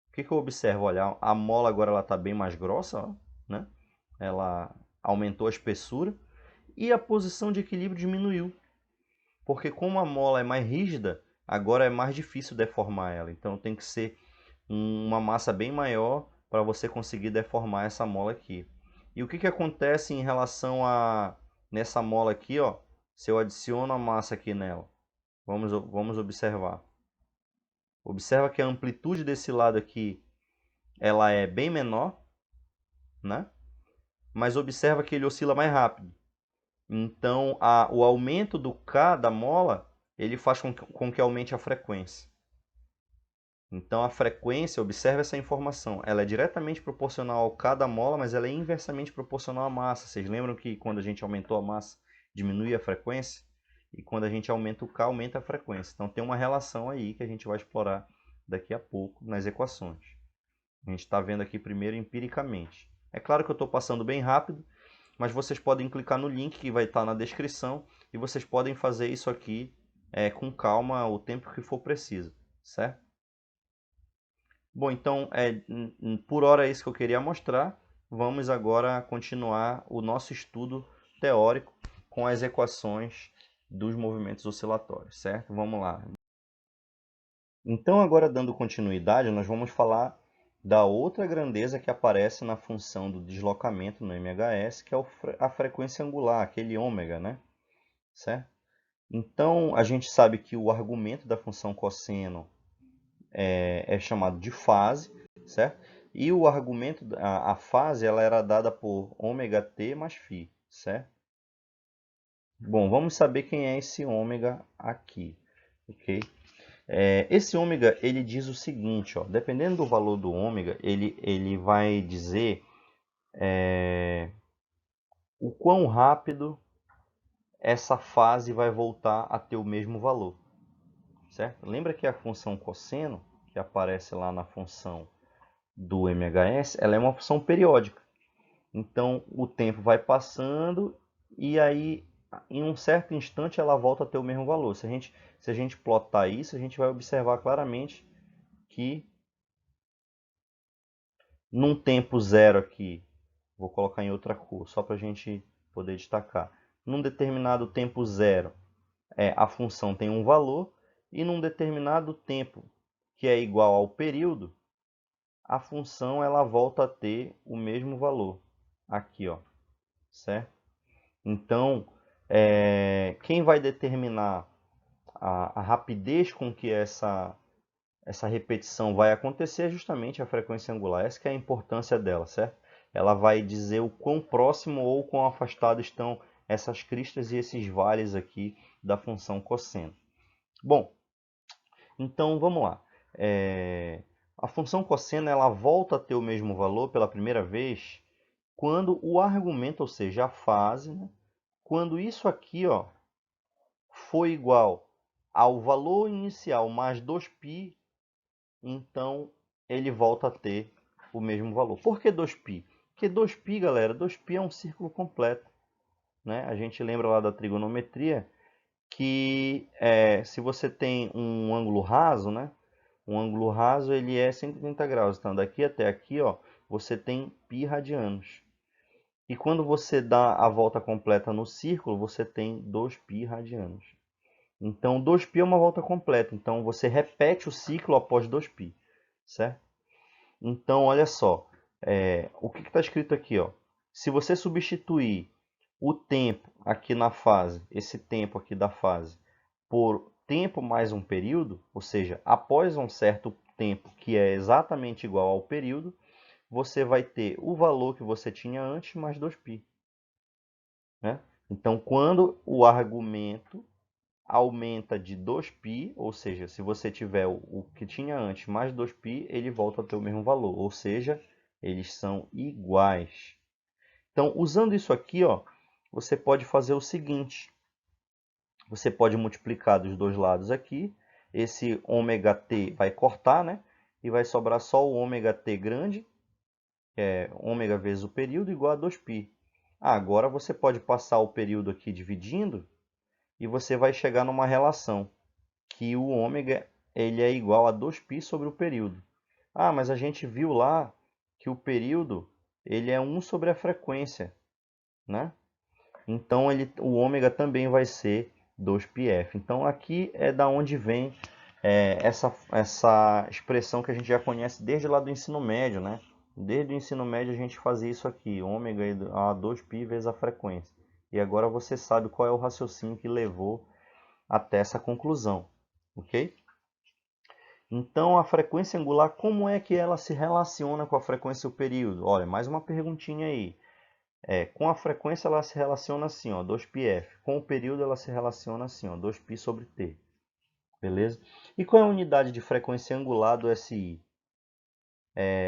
O que eu observo? Olha, a mola agora ela está bem mais grossa, ó, né? Ela aumentou a espessura e a posição de equilíbrio diminuiu. Porque como a mola é mais rígida, agora é mais difícil deformar ela. Então tem que ser uma massa bem maior para você conseguir deformar essa mola aqui. E o que acontece em relação a nessa mola aqui, ó, se eu adiciono a massa aqui nela? Vamos observar. Observa que a amplitude desse lado aqui ela é bem menor, né? Mas observa que ele oscila mais rápido. Então, o aumento do K da mola, ele faz com que aumente a frequência. Então, a frequência, observe essa informação, ela é diretamente proporcional ao K da mola, mas ela é inversamente proporcional à massa. Vocês lembram que quando a gente aumentou a massa, diminui a frequência? E quando a gente aumenta o K, aumenta a frequência. Então, tem uma relação aí que a gente vai explorar daqui a pouco nas equações. A gente está vendo aqui primeiro empiricamente. É claro que eu estou passando bem rápido, mas vocês podem clicar no link que vai estar na descrição e vocês podem fazer isso aqui com calma o tempo que for preciso, certo? Bom, então, por hora é isso que eu queria mostrar. Vamos agora continuar o nosso estudo teórico com as equações dos movimentos oscilatórios, certo? Vamos lá. Então, agora dando continuidade, nós vamos falar da outra grandeza que aparece na função do deslocamento no MHS, que é a frequência angular, aquele ômega, né? Certo? Então, a gente sabe que o argumento da função cosseno é chamado de fase, certo? E o argumento, a fase, ela era dada por ômega t mais φ, certo? Bom, vamos saber quem é esse ômega aqui, ok? Esse ômega, ele diz o seguinte, ó, dependendo do valor do ômega, ele vai dizer o quão rápido essa fase vai voltar a ter o mesmo valor, certo? Lembra que a função cosseno, que aparece lá na função do MHS, ela é uma função periódica. Então, o tempo vai passando e aí, em um certo instante, ela volta a ter o mesmo valor. Se a gente plotar isso, a gente vai observar claramente aqui, num tempo zero aqui, vou colocar em outra cor, só para a gente poder destacar. Num determinado tempo zero, a função tem um valor, e num determinado tempo, que é igual ao período, a função ela volta a ter o mesmo valor. Aqui, ó, certo? Então, quem vai determinar a rapidez com que essa repetição vai acontecer é justamente a frequência angular. Essa que é a importância dela, certo? Ela vai dizer o quão próximo ou quão afastado estão essas cristas e esses vales aqui da função cosseno. Bom, então vamos lá. A função cosseno ela volta a ter o mesmo valor pela primeira vez quando o argumento, ou seja, a fase, né? Quando isso aqui, ó, for igual ao valor inicial mais 2π, então ele volta a ter o mesmo valor. Por que 2π? Porque 2π, galera, 2π é um círculo completo, né? A gente lembra lá da trigonometria que se você tem um ângulo raso, né? Um ângulo raso ele é 180 graus. Então daqui até aqui, ó, você tem π radianos. E quando você dá a volta completa no círculo, você tem 2π radianos. Então 2π é uma volta completa. Então você repete o ciclo após 2π, certo? Então olha só, o que está escrito aqui, ó? Se você substituir o tempo aqui na fase, esse tempo aqui da fase, por tempo mais um período, ou seja, após um certo tempo que é exatamente igual ao período, você vai ter o valor que você tinha antes mais 2π. Né? Então, quando o argumento aumenta de 2π, ou seja, se você tiver o que tinha antes mais 2π, ele volta a ter o mesmo valor, ou seja, eles são iguais. Então, usando isso aqui, ó, você pode fazer o seguinte. Você pode multiplicar dos dois lados aqui. Esse ômega-t vai cortar, né? E vai sobrar só o ômega-t grande, que é ômega vezes o período, igual a 2π. Agora você pode passar o período aqui dividindo e você vai chegar numa relação que o ômega ele é igual a 2π sobre o período. Ah, mas a gente viu lá que o período ele é 1 sobre a frequência, né? Então o ômega também vai ser 2πf. Então aqui é da onde vem essa expressão que a gente já conhece desde lá do ensino médio, né? Desde o ensino médio a gente fazia isso aqui, ômega a 2π vezes a frequência. E agora você sabe qual é o raciocínio que levou até essa conclusão, ok? Então a frequência angular, como é que ela se relaciona com a frequência do período? Olha, mais uma perguntinha aí. Com a frequência ela se relaciona assim, ó, 2πf. Com o período ela se relaciona assim, ó, 2π sobre t. Beleza? E qual é a unidade de frequência angular do SI?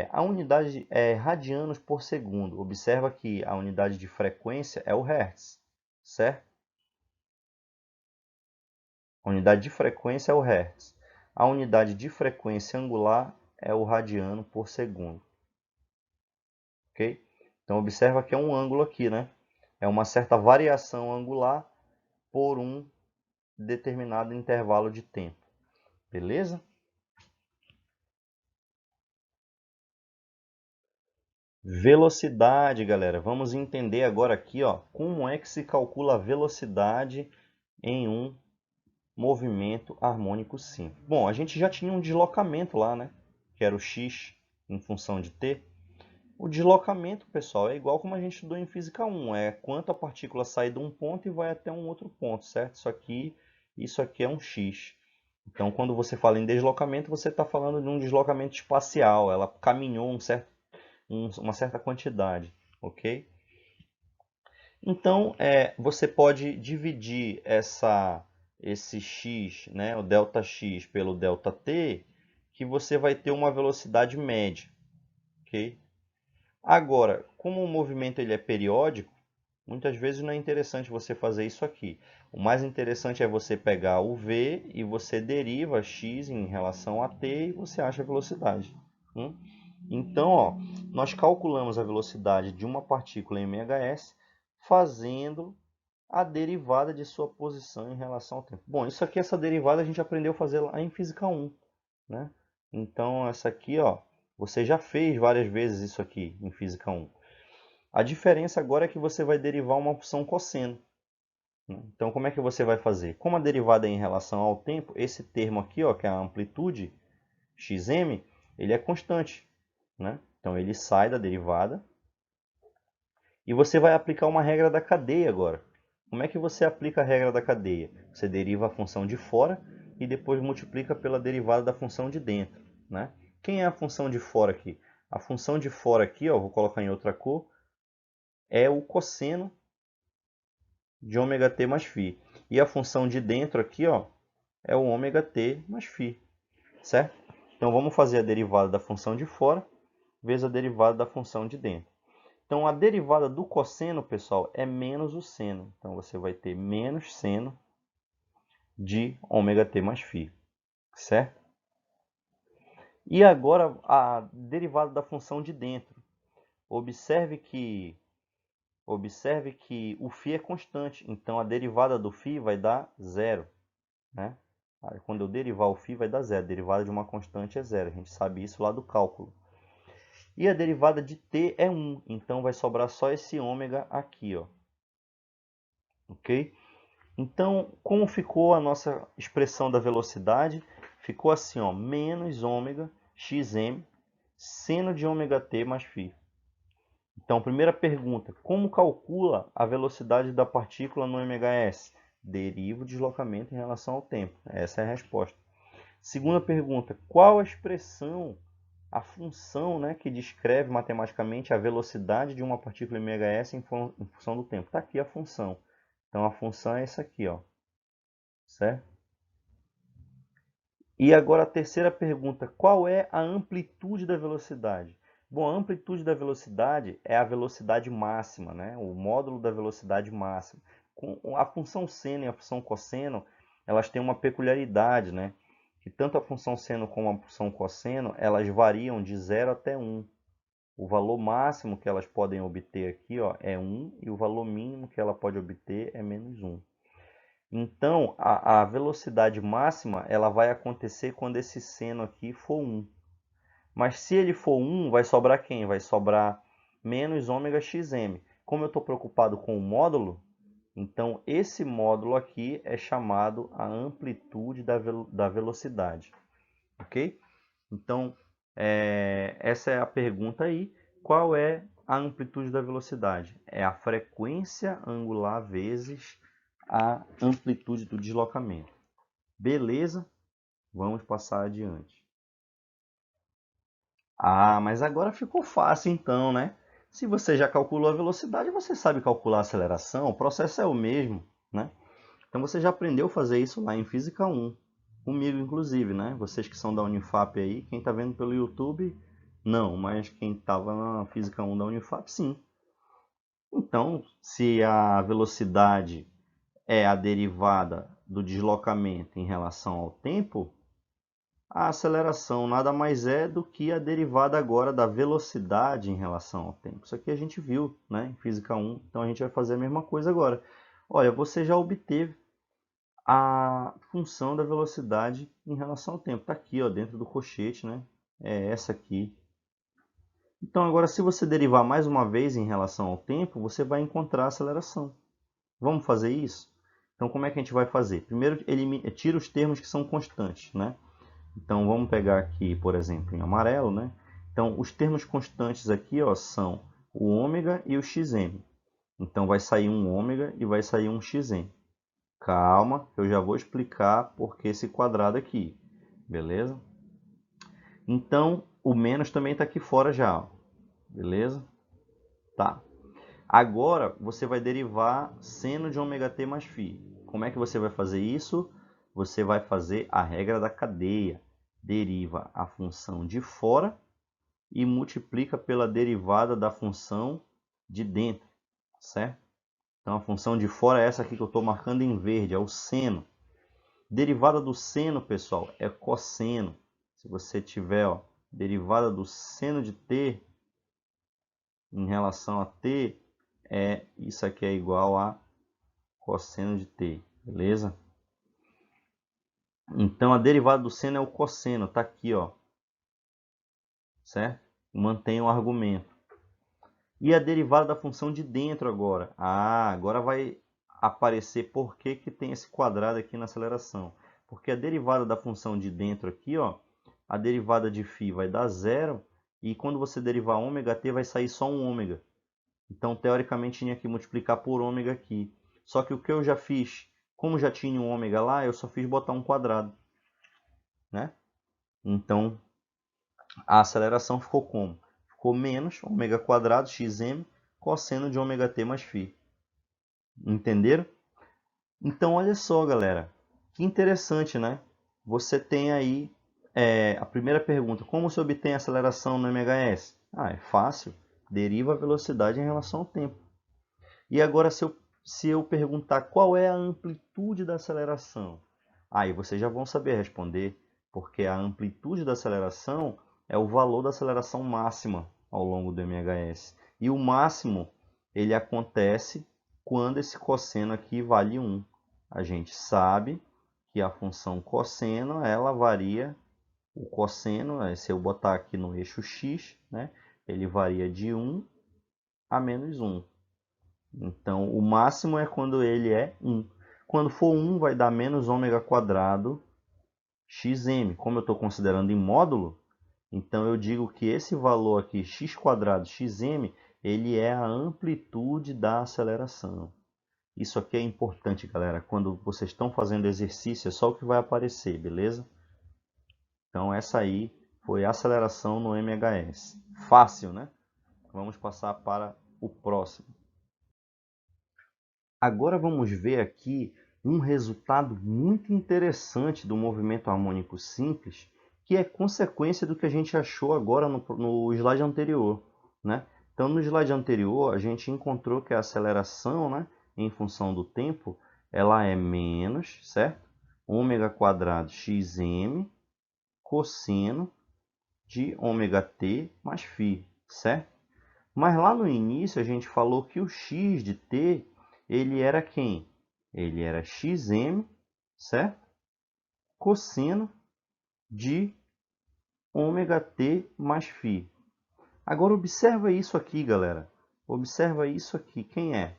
A unidade é radianos por segundo. Observa que a unidade de frequência é o Hertz, certo? A unidade de frequência é o Hertz. A unidade de frequência angular é o radiano por segundo. Ok? Então observa que é um ângulo aqui, né? É uma certa variação angular por um determinado intervalo de tempo. Beleza? Velocidade, galera. Vamos entender agora aqui, ó, como é que se calcula a velocidade em um movimento harmônico simples. Bom, a gente já tinha um deslocamento lá, né? Que era o x em função de t. O deslocamento, pessoal, é igual como a gente estudou em Física 1. É quanto a partícula sai de um ponto e vai até um outro ponto, certo? Isso aqui é um x. Então, quando você fala em deslocamento, você está falando de um deslocamento espacial. Ela caminhou uma certa quantidade, ok? Então, você pode dividir esse x, né, o ΔX, pelo ΔT, que você vai ter uma velocidade média, ok? Agora, como o movimento ele é periódico, muitas vezes não é interessante você fazer isso aqui. O mais interessante é você pegar o v e você deriva x em relação a t e você acha a velocidade. Então, ó, nós calculamos a velocidade de uma partícula em MHz fazendo a derivada de sua posição em relação ao tempo. Bom, isso aqui, essa derivada a gente aprendeu a fazer lá em Física 1, né? Então, essa aqui, ó, você já fez várias vezes isso aqui em Física 1. A diferença agora é que você vai derivar uma função cosseno. Então, como é que você vai fazer? Como a derivada é em relação ao tempo, esse termo aqui, ó, que é a amplitude, xm, ele é constante, né? Então, ele sai da derivada e você vai aplicar uma regra da cadeia agora. Como é que você aplica a regra da cadeia? Você deriva a função de fora e depois multiplica pela derivada da função de dentro, né? Quem é a função de fora aqui? A função de fora aqui, ó, vou colocar em outra cor, é o cosseno de ômega t mais φ. E a função de dentro aqui, ó, é o ômega t mais φ, certo? Então vamos fazer a derivada da função de fora vezes a derivada da função de dentro. Então a derivada do cosseno, pessoal, é menos o seno. Então você vai ter menos seno de ômega t mais φ, certo? E agora a derivada da função de dentro. Observe que o φ é constante, então a derivada do φ vai dar zero, né? Aí, quando eu derivar o φ vai dar zero, a derivada de uma constante é zero, a gente sabe isso lá do cálculo. E a derivada de t é 1, então vai sobrar só esse ômega aqui, ó. Ok? Então, como ficou a nossa expressão da velocidade? Ficou assim, ó, menos ômega xm seno de ômega t mais φ. Então, primeira pergunta, como calcula a velocidade da partícula no MHS? Deriva o deslocamento em relação ao tempo. Essa é a resposta. Segunda pergunta, qual a expressão, a função, né, que descreve matematicamente a velocidade de uma partícula em MHS em função do tempo? Está aqui a função. Então, a função é essa aqui, ó, certo? E agora a terceira pergunta, qual é a amplitude da velocidade? Bom, a amplitude da velocidade é a velocidade máxima, né? O módulo da velocidade máxima. A função seno e a função cosseno, elas têm uma peculiaridade, né? Que tanto a função seno como a função cosseno, elas variam de 0 até 1. O valor máximo que elas podem obter aqui, ó, é 1 e o valor mínimo que ela pode obter é menos 1. Então, a velocidade máxima ela vai acontecer quando esse seno aqui for 1. Mas se ele for 1, vai sobrar quem? Vai sobrar menos ômega xm. Como eu estou preocupado com o módulo, então esse módulo aqui é chamado a amplitude da velocidade. Ok? Então, essa é a pergunta aí. Qual é a amplitude da velocidade? É a frequência angular vezes a amplitude do deslocamento. Beleza? Vamos passar adiante. Ah, mas agora ficou fácil então, né? Se você já calculou a velocidade, você sabe calcular a aceleração, o processo é o mesmo, né? Então você já aprendeu a fazer isso lá em Física 1, comigo inclusive, né? Vocês que são da Unifap aí, quem está vendo pelo YouTube, não, mas quem estava na Física 1 da Unifap, sim. Então, se a velocidade é a derivada do deslocamento em relação ao tempo, a aceleração nada mais é do que a derivada agora da velocidade em relação ao tempo. Isso aqui a gente viu, né, em Física 1, então a gente vai fazer a mesma coisa agora. Olha, você já obteve a função da velocidade em relação ao tempo. Está aqui, ó, dentro do cochete, né? É essa aqui. Então agora, se você derivar mais uma vez em relação ao tempo, você vai encontrar a aceleração. Vamos fazer isso? Então, como é que a gente vai fazer? Primeiro, tira os termos que são constantes, né? Então, vamos pegar aqui, por exemplo, em amarelo, né? Então, os termos constantes aqui, ó, são o ômega e o xm. Então, vai sair um ômega e vai sair um xm. Calma, eu já vou explicar por que esse quadrado aqui, beleza? Então, o menos também está aqui fora já, ó. Beleza? Tá. Agora você vai derivar seno de ômega t mais φ. Como é que você vai fazer isso? Você vai fazer a regra da cadeia. Deriva a função de fora e multiplica pela derivada da função de dentro, certo? Então a função de fora é essa aqui que eu estou marcando em verde, é o seno. Derivada do seno, pessoal, é cosseno. Se você tiver, ó, derivada do seno de t em relação a t, isso aqui é igual a cosseno de t, beleza? Então a derivada do seno é o cosseno, tá aqui, ó. certo? Mantém o argumento. E a derivada da função de dentro agora? Agora vai aparecer por que tem esse quadrado aqui na aceleração. Porque a derivada da função de dentro aqui, ó, a derivada de φ vai dar zero, e quando você derivar ômega-t vai sair só um ômega. Então, teoricamente, tinha que multiplicar por ômega aqui. Só que o que eu já fiz, como já tinha um ômega lá, eu só fiz botar um quadrado, né? Então, a aceleração ficou como? Ficou menos ômega quadrado xm cosseno de ômega t mais φ. Entenderam? Então, olha só, galera. Que interessante, né? Você tem aí a primeira pergunta. Como se obtém a aceleração no MHS? É fácil. Deriva a velocidade em relação ao tempo. E agora, se eu perguntar qual é a amplitude da aceleração, aí vocês já vão saber responder, porque a amplitude da aceleração é o valor da aceleração máxima ao longo do MHS. E o máximo, ele acontece quando esse cosseno aqui vale 1. A gente sabe que a função cosseno, ela varia, o cosseno, se eu botar aqui no eixo x, né, ele varia de 1 a menos 1. Então, o máximo é quando ele é 1. Quando for 1, vai dar menos ômega quadrado xm. Como eu estou considerando em módulo, então eu digo que esse valor aqui, x quadrado xm, ele é a amplitude da aceleração. Isso aqui é importante, galera. Quando vocês estão fazendo exercício, é só o que vai aparecer, beleza? Então, essa aí foi a aceleração no MHS. Fácil, né? Vamos passar para o próximo. Agora vamos ver aqui um resultado muito interessante do movimento harmônico simples, que é consequência do que a gente achou agora no slide anterior, né? Então, no slide anterior, a gente encontrou que a aceleração, né, em função do tempo, ela é menos, certo? Ômega quadrado xm cosseno de ômega t mais φ, certo? Mas lá no início a gente falou que o x de t, ele era quem? Ele era xm, certo? Cosseno de ômega t mais φ. Agora observa isso aqui, galera. Observa isso aqui. Quem é?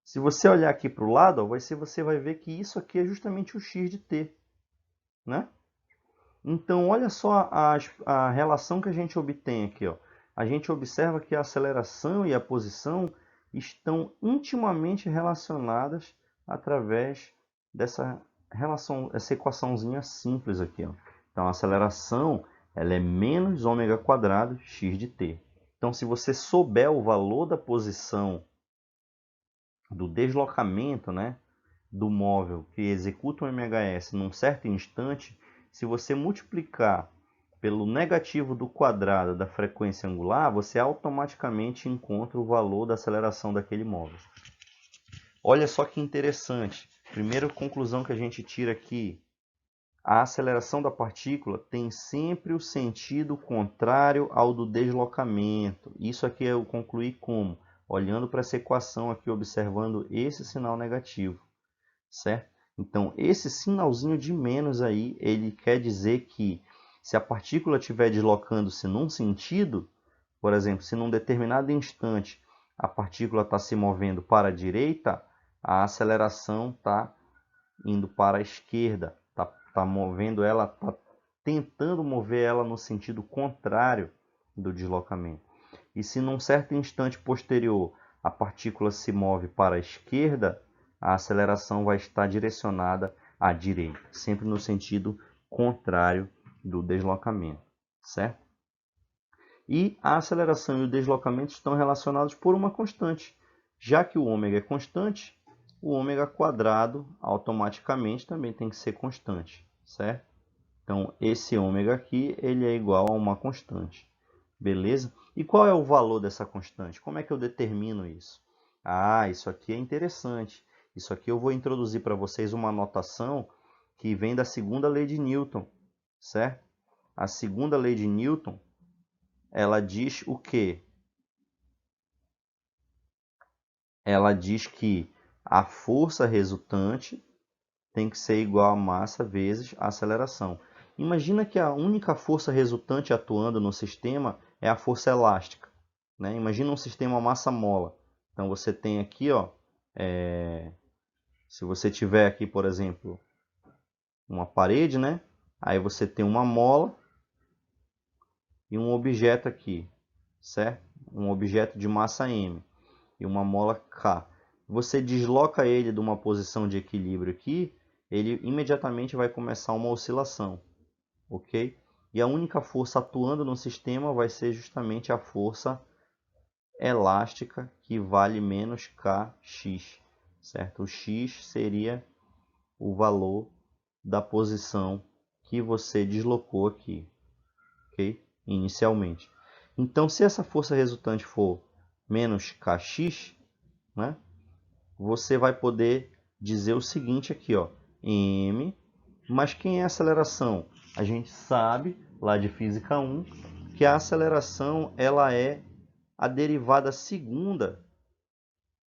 Se você olhar aqui para o lado, ó, você vai ver que isso aqui é justamente o x de t, né? Então, olha só a relação que a gente obtém aqui, ó. A gente observa que a aceleração e a posição estão intimamente relacionadas através dessa relação, essa equaçãozinha simples aqui, ó. Então, a aceleração, ela é menos ômega quadrado x de t. Então, se você souber o valor da posição do deslocamento, né, do móvel que executa um MHS num certo instante, se você multiplicar pelo negativo do quadrado da frequência angular, você automaticamente encontra o valor da aceleração daquele móvel. Olha só que interessante. Primeira conclusão que a gente tira aqui. A aceleração da partícula tem sempre o sentido contrário ao do deslocamento. Isso aqui eu concluí como? Olhando para essa equação aqui, observando esse sinal negativo, certo? Então, esse sinalzinho de menos aí, ele quer dizer que se a partícula estiver deslocando-se num sentido, por exemplo, se num determinado instante a partícula está se movendo para a direita, a aceleração está indo para a esquerda, está movendo ela, está tentando mover ela no sentido contrário do deslocamento. E se num certo instante posterior a partícula se move para a esquerda, a aceleração vai estar direcionada à direita, sempre no sentido contrário do deslocamento, certo? E a aceleração e o deslocamento estão relacionados por uma constante. Já que o ômega é constante, o ômega quadrado automaticamente também tem que ser constante, certo? Então, esse ômega aqui, ele é igual a uma constante, beleza? E qual é o valor dessa constante? Como é que eu determino isso? Isso aqui é interessante. Isso aqui eu vou introduzir para vocês uma notação que vem da segunda lei de Newton, certo? A segunda lei de Newton, ela diz o quê? Ela diz que a força resultante tem que ser igual a massa vezes a aceleração. Imagina que a única força resultante atuando no sistema é a força elástica, né? Imagina um sistema massa-mola. Então você tem aqui, ó, se você tiver aqui, por exemplo, uma parede, né? Aí você tem uma mola e um objeto aqui, certo? Um objeto de massa M e uma mola K. Você desloca ele de uma posição de equilíbrio aqui, ele imediatamente vai começar uma oscilação, ok? E a única força atuando no sistema vai ser justamente a força elástica, que vale menos Kx, certo? O x seria o valor da posição que você deslocou aqui, ok? Inicialmente. Então, se essa força resultante for menos Kx, né, você vai poder dizer o seguinte aqui, ó, m, mas quem é a aceleração? A gente sabe, lá de Física 1, que a aceleração ela é a derivada segunda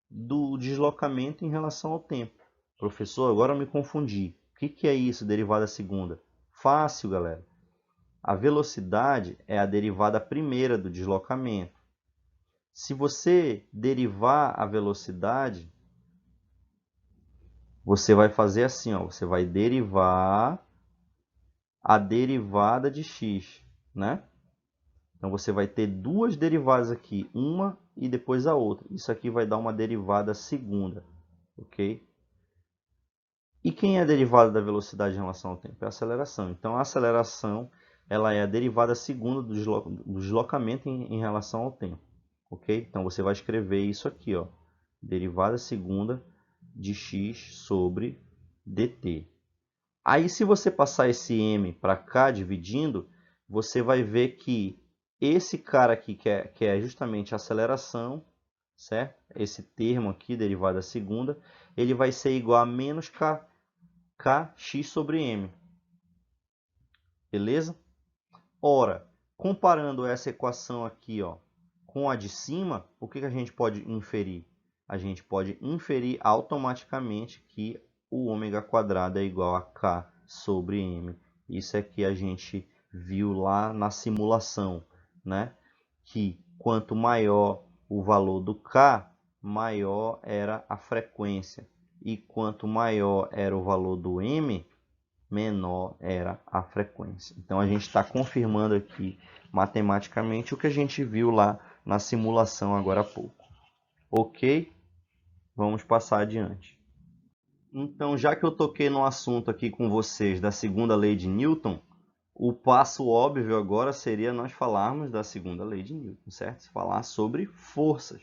do deslocamento em relação ao tempo. Professor, agora eu me confundi. O que é isso, derivada segunda? Fácil, galera. A velocidade é a derivada primeira do deslocamento. Se você derivar a velocidade, você vai fazer assim, ó, você vai derivar a derivada de x, né? Então você vai ter duas derivadas aqui, uma e depois a outra. Isso aqui vai dar uma derivada segunda, ok? E quem é a derivada da velocidade em relação ao tempo? É a aceleração. Então a aceleração ela é a derivada segunda do deslocamento em relação ao tempo, ok? Então você vai escrever isso aqui, ó, derivada segunda de x sobre dt. Aí se você passar esse m para cá dividindo, você vai ver que esse cara aqui, que é justamente a aceleração, certo? Esse termo aqui, derivada segunda, ele vai ser igual a menos kx sobre m. Beleza? Ora, comparando essa equação aqui, ó, com a de cima, o que a gente pode inferir? A gente pode inferir automaticamente que o ômega quadrado é igual a k sobre m. Isso é que a gente viu lá na simulação, né? Que quanto maior o valor do k, maior era a frequência. E quanto maior era o valor do m, menor era a frequência. Então a gente está confirmando aqui matematicamente o que a gente viu lá na simulação agora há pouco. Ok? Vamos passar adiante. Então, já que eu toquei no assunto aqui com vocês da segunda lei de Newton, o passo óbvio agora seria nós falarmos da segunda lei de Newton, certo? Falar sobre forças.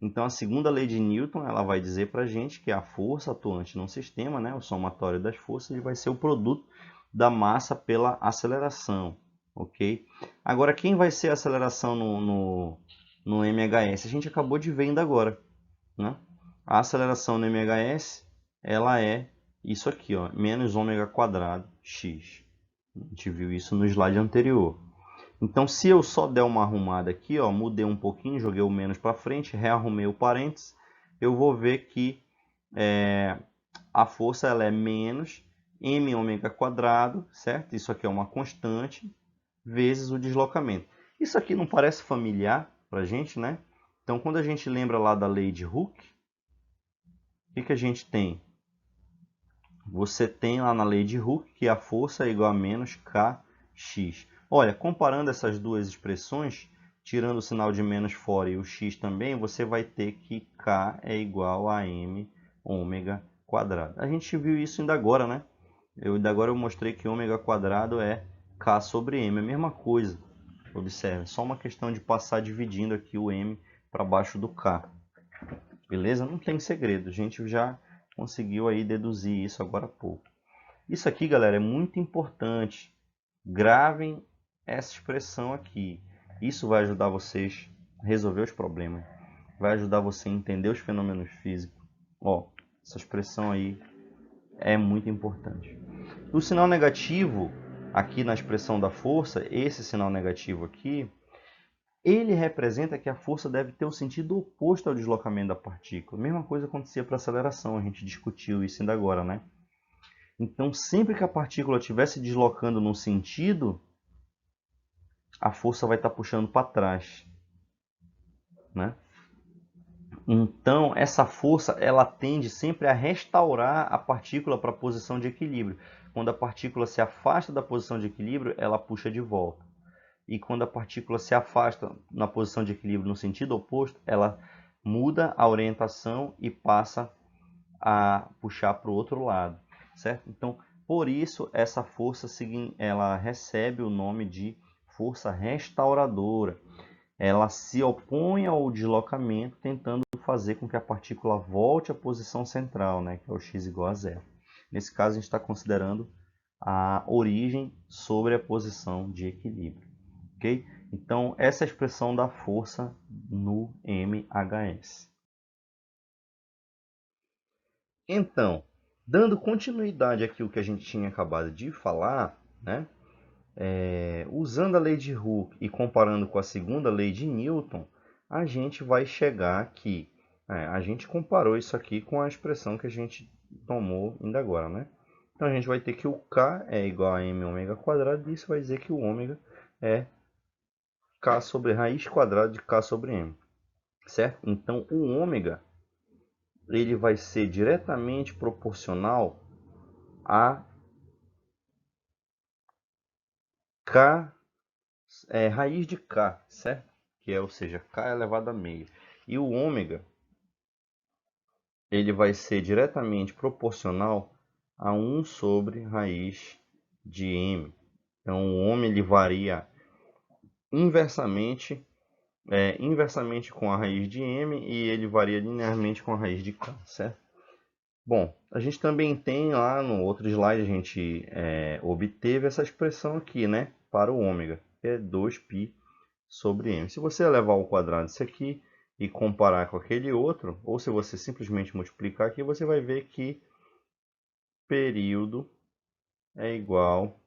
Então, a segunda lei de Newton ela vai dizer para a gente que a força atuante num sistema, né, o somatório das forças, ele vai ser o produto da massa pela aceleração, ok? Agora, quem vai ser a aceleração no MHS? A gente acabou de ver ainda agora, né? A aceleração no MHS ela é isso aqui, ó, menos ômega quadrado x. A gente viu isso no slide anterior. Então, se eu só der uma arrumada aqui, ó, mudei um pouquinho, joguei o menos para frente, rearrumei o parênteses, eu vou ver que a força ela é menos m ômega quadrado, certo? Isso aqui é uma constante, vezes o deslocamento. Isso aqui não parece familiar para a gente, né? Então, quando a gente lembra lá da lei de Hooke, o que a gente tem? Você tem lá na lei de Hooke que a força é igual a menos kx. Olha, comparando essas duas expressões, tirando o sinal de menos fora e o x também, você vai ter que k é igual a m ômega quadrado. A gente viu isso ainda agora, né? Ainda agora eu mostrei que ômega quadrado é k sobre m, a mesma coisa. Observe, só uma questão de passar dividindo aqui o m para baixo do k. Beleza? Não tem segredo, a gente já conseguiu aí deduzir isso agora há pouco. Isso aqui, galera, é muito importante. Gravem essa expressão aqui. Isso vai ajudar vocês a resolver os problemas. Vai ajudar você a entender os fenômenos físicos. Ó, essa expressão aí é muito importante. O sinal negativo, aqui na expressão da força, esse sinal negativo aqui, ele representa que a força deve ter o sentido oposto ao deslocamento da partícula. A mesma coisa acontecia para a aceleração, a gente discutiu isso ainda agora, né? Então, sempre que a partícula estiver se deslocando num sentido, a força vai estar puxando para trás, né? Então, essa força ela tende sempre a restaurar a partícula para a posição de equilíbrio. Quando a partícula se afasta da posição de equilíbrio, ela puxa de volta. E quando a partícula se afasta na posição de equilíbrio no sentido oposto, ela muda a orientação e passa a puxar para o outro lado, certo? Então, por isso essa força ela recebe o nome de força restauradora. Ela se opõe ao deslocamento, tentando fazer com que a partícula volte à posição central, né, que é o x igual a zero. Nesse caso, a gente está considerando a origem sobre a posição de equilíbrio. Okay? Então, essa é a expressão da força no MHS. Então, dando continuidade àquilo que a gente tinha acabado de falar, né? Usando a lei de Hooke e comparando com a segunda lei de Newton, a gente vai chegar aqui. A gente comparou isso aqui com a expressão que a gente tomou ainda agora, né? Então a gente vai ter que o K é igual a m ômega quadrado, e isso vai dizer que o ômega é K sobre raiz quadrada de K sobre m, certo? Então o ômega ele vai ser diretamente proporcional a K, raiz de K, certo? Que é, ou seja, K elevado a meio. E o ômega ele vai ser diretamente proporcional a 1 sobre raiz de m. Então o ômega ele varia inversamente, inversamente com a raiz de m, e ele varia linearmente com a raiz de k, certo? Bom, a gente também tem lá no outro slide, a gente obteve essa expressão aqui, né, para o ômega, que é 2π sobre m. Se você elevar ao quadrado isso aqui e comparar com aquele outro, ou se você simplesmente multiplicar aqui, você vai ver que período é igual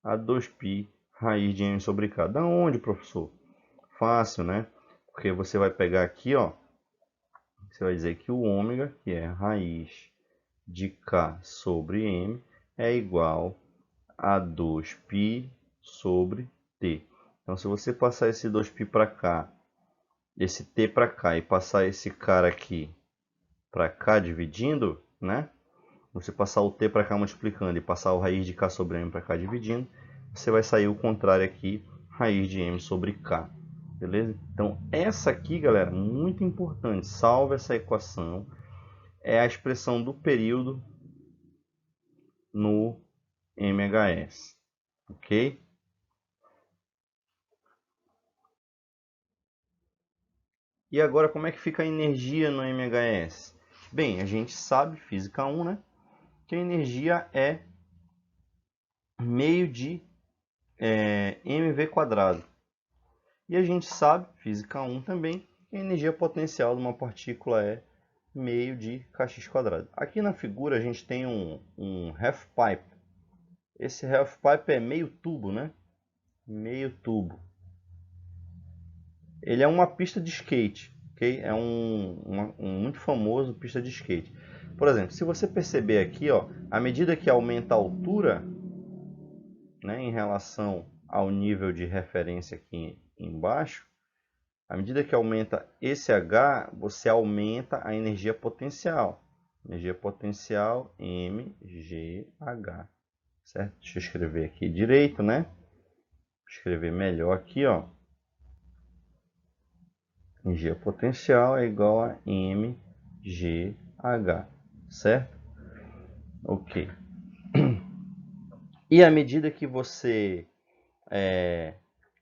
a 2π raiz de m sobre k. Da onde, professor? Fácil, né? Porque você vai pegar aqui, ó, você vai dizer que o ômega, que é raiz de k sobre m, é igual a 2π sobre t. Então, se você passar esse 2π para cá, esse t para cá, e passar esse cara aqui para cá dividindo, né? Você passar o t para cá multiplicando e passar o raiz de k sobre m para cá dividindo, você vai sair o contrário aqui, raiz de m sobre k. Beleza? Então, essa aqui, galera, muito importante. Salva essa equação. É a expressão do período no MHS. Ok? E agora, como é que fica a energia no MHS? Bem, a gente sabe, física 1, né? Que a energia é meio de mv quadrado. E a gente sabe, física 1 também, que a energia potencial de uma partícula é meio de kx quadrado. Aqui na figura a gente tem um half pipe. Esse half pipe é meio tubo, né? Meio tubo. Ele é uma pista de skate, ok? É um muito famoso pista de skate. Por exemplo, se você perceber aqui, ó, à medida que aumenta a altura, né, em relação ao nível de referência aqui embaixo, à medida que aumenta esse H, você aumenta a energia potencial. Energia potencial mgh, certo? Deixa eu escrever aqui direito, né? Vou escrever melhor aqui, ó. Energia potencial é igual a mgh, certo? Ok. E à medida que você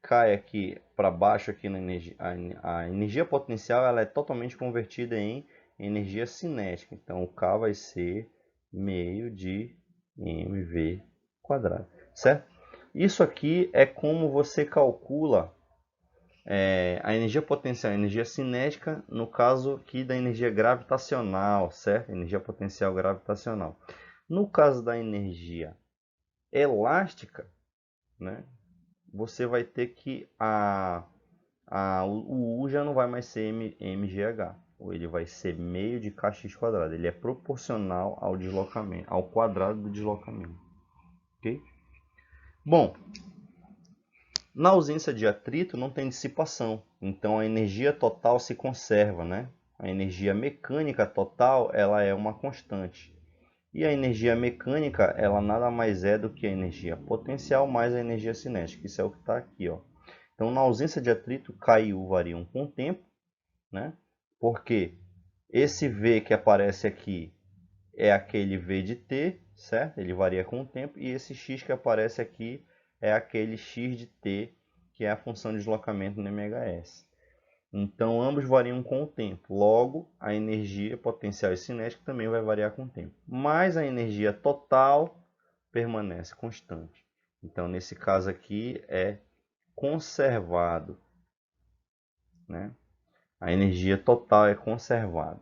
cai aqui para baixo aqui na energia, a energia potencial ela é totalmente convertida em energia cinética. Então o K vai ser meio de mv quadrado, certo? Isso aqui é como você calcula a energia potencial, a energia cinética, no caso aqui da energia gravitacional, certo? Energia potencial gravitacional. No caso da energia elástica, né, você vai ter que o U já não vai mais ser mgh. ou ele vai ser meio de kx quadrado. Ele é proporcional ao deslocamento, ao quadrado do deslocamento. Ok? Bom, na ausência de atrito não tem dissipação, então a energia total se conserva, né? A energia mecânica total, ela é uma constante. E a energia mecânica, ela nada mais é do que a energia potencial mais a energia cinética. Isso é o que está aqui, ó. Então, na ausência de atrito, K e U variam com o tempo, né? Porque esse V que aparece aqui é aquele V de t, certo? Ele varia com o tempo. E esse x que aparece aqui é aquele x de t, que é a função de deslocamento no MHS. Então, ambos variam com o tempo. Logo, a energia potencial e cinética também vai variar com o tempo. Mas a energia total permanece constante. Então, nesse caso aqui, é conservado, né? A energia total é conservada.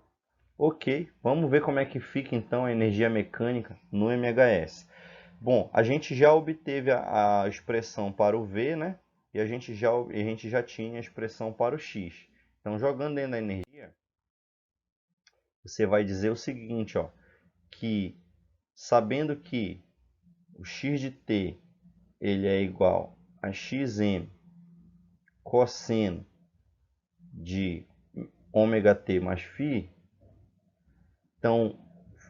Ok, vamos ver como é que fica então a energia mecânica no MHS. Bom, a gente já obteve a expressão para o V, né? E a gente já tinha a expressão para o X. Então, jogando dentro da energia, você vai dizer o seguinte, ó, que sabendo que o x de t ele é igual a xm cosseno de ômega t mais φ, então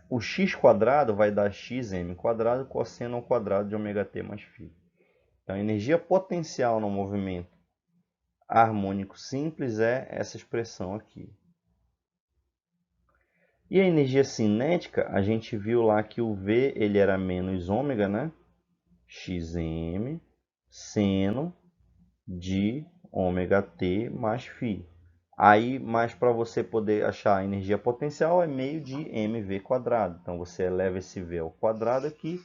o x quadrado vai dar xm quadrado cosseno ao quadrado de ômega t mais φ. Então a energia potencial no movimento harmônico simples é essa expressão aqui. E a energia cinética, a gente viu lá que o V ele era menos ômega, né? Xm seno de ômega t mais φ. Aí, mas para você poder achar a energia potencial é meio de mv quadrado. Então você eleva esse v ao quadrado aqui,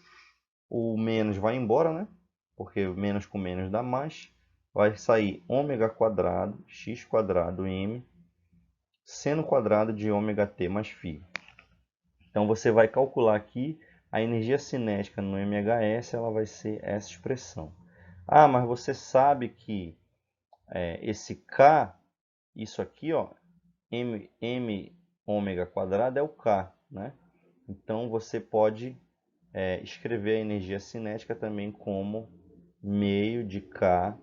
o menos vai embora, né? Porque menos com menos dá mais. Vai sair ômega quadrado, x quadrado m, seno quadrado de ômega t mais φ. Então você vai calcular aqui a energia cinética no MHS, ela vai ser essa expressão. Ah, mas você sabe que esse K, isso aqui, ó, m ômega quadrado é o K, né? Então você pode escrever a energia cinética também como meio de K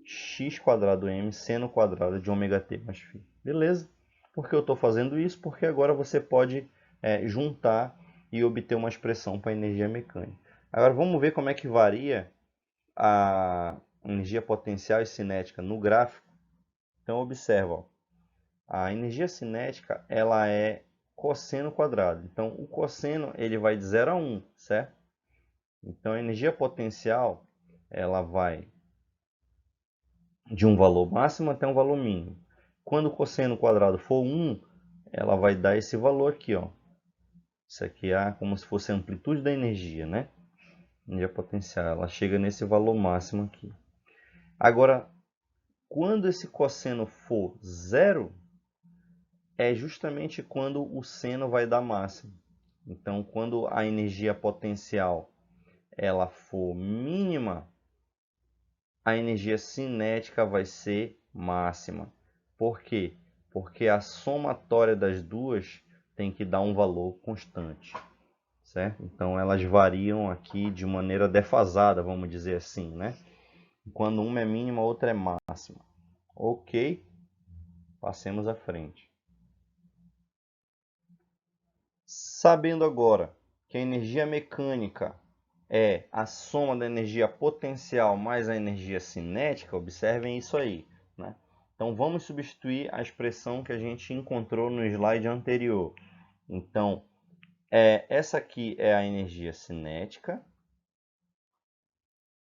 x quadrado m seno quadrado de ômega t mais φ. Beleza? Por que eu estou fazendo isso? Porque agora você pode juntar e obter uma expressão para a energia mecânica. Agora vamos ver como é que varia a energia potencial e cinética no gráfico. Então observa, ó, a energia cinética ela é cosseno quadrado. Então o cosseno ele vai de 0 a 1, certo? Então a energia potencial ela vai de um valor máximo até um valor mínimo. Quando o cosseno quadrado for 1, ela vai dar esse valor aqui, ó. Isso aqui é como se fosse a amplitude da energia, né? Energia potencial, ela chega nesse valor máximo aqui. Agora, quando esse cosseno for 0, é justamente quando o seno vai dar máximo. Então, quando a energia potencial ela for mínima, a energia cinética vai ser máxima. Por quê? Porque a somatória das duas tem que dar um valor constante, certo? Então elas variam aqui de maneira defasada, vamos dizer assim, né? Quando uma é mínima, a outra é máxima. Ok, passemos à frente. Sabendo agora que a energia mecânica é a soma da energia potencial mais a energia cinética, observem isso aí, né? Então vamos substituir a expressão que a gente encontrou no slide anterior. Então, essa aqui é a energia cinética,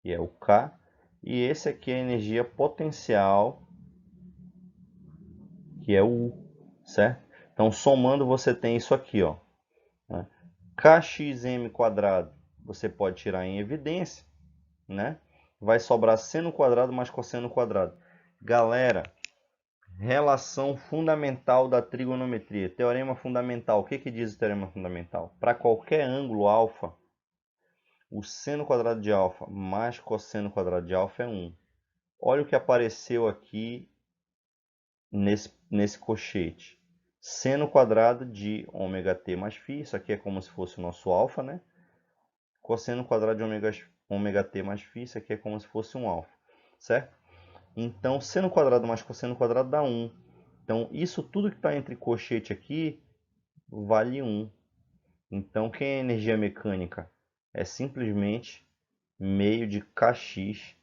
que é o K, e esse aqui é a energia potencial, que é o U, certo? Então, somando, você tem isso aqui, ó, né? Kxm quadrado, você pode tirar em evidência, né? Vai sobrar seno quadrado mais cosseno quadrado. Galera, relação fundamental da trigonometria. Teorema fundamental. O que diz o teorema fundamental? Para qualquer ângulo alfa, o seno quadrado de alfa mais cosseno quadrado de alfa é 1. Olha o que apareceu aqui nesse colchete. seno quadrado de ômega t mais φ, isso aqui é como se fosse o nosso alfa, né? Cosseno quadrado de ômega t mais φ, isso aqui é como se fosse um alfa, certo? Então, seno quadrado mais cosseno quadrado dá 1. Então, isso tudo que está entre colchete aqui vale 1. Então, quem é energia mecânica? É simplesmente meio de kx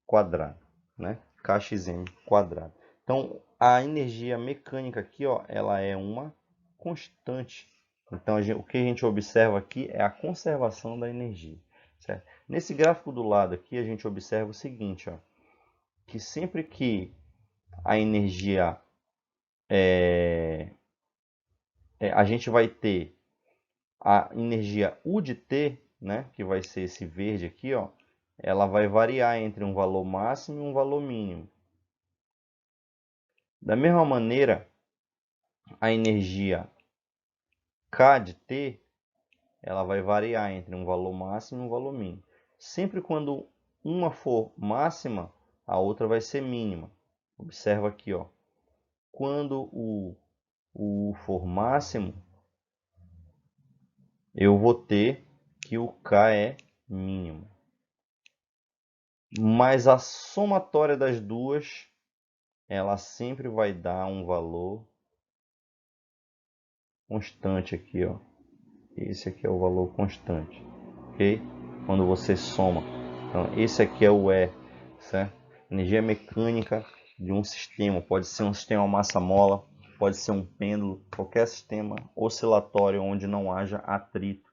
quadrado, né? Kxm quadrado. Então, a energia mecânica aqui, ó, ela é uma constante. Então, o que a gente observa aqui é a conservação da energia, certo? Nesse gráfico do lado aqui, a gente observa o seguinte, ó, que sempre que a energia a gente vai ter a energia U de T, né, que vai ser esse verde aqui, ó, ela vai variar entre um valor máximo e um valor mínimo. Da mesma maneira, a energia K de T, ela vai variar entre um valor máximo e um valor mínimo. Sempre quando uma for máxima, a outra vai ser mínima. Observa aqui, ó. Quando o U for máximo, eu vou ter que o K é mínimo. Mas a somatória das duas, ela sempre vai dar um valor constante aqui, ó. Esse aqui é o valor constante, ok? Quando você soma. Então, esse aqui é o E, certo? Energia mecânica de um sistema. Pode ser um sistema massa-mola, pode ser um pêndulo, qualquer sistema oscilatório onde não haja atrito,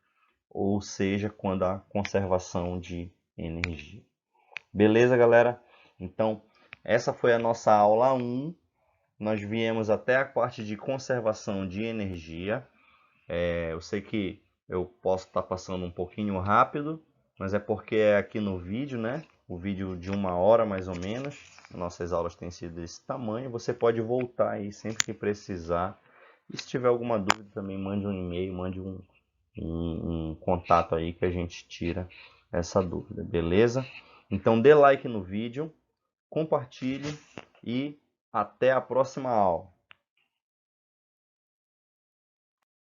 ou seja, quando há conservação de energia. Beleza, galera? Então, essa foi a nossa aula 1. Nós viemos até a parte de conservação de energia. Eu sei que eu posso estar passando um pouquinho rápido, mas é porque é aqui no vídeo, né? O vídeo de 1 hora mais ou menos. Nossas aulas têm sido desse tamanho. Você pode voltar aí sempre que precisar. E se tiver alguma dúvida também, mande um e-mail, mande um contato aí que a gente tira essa dúvida, beleza? Então dê like no vídeo, compartilhe e até a próxima aula.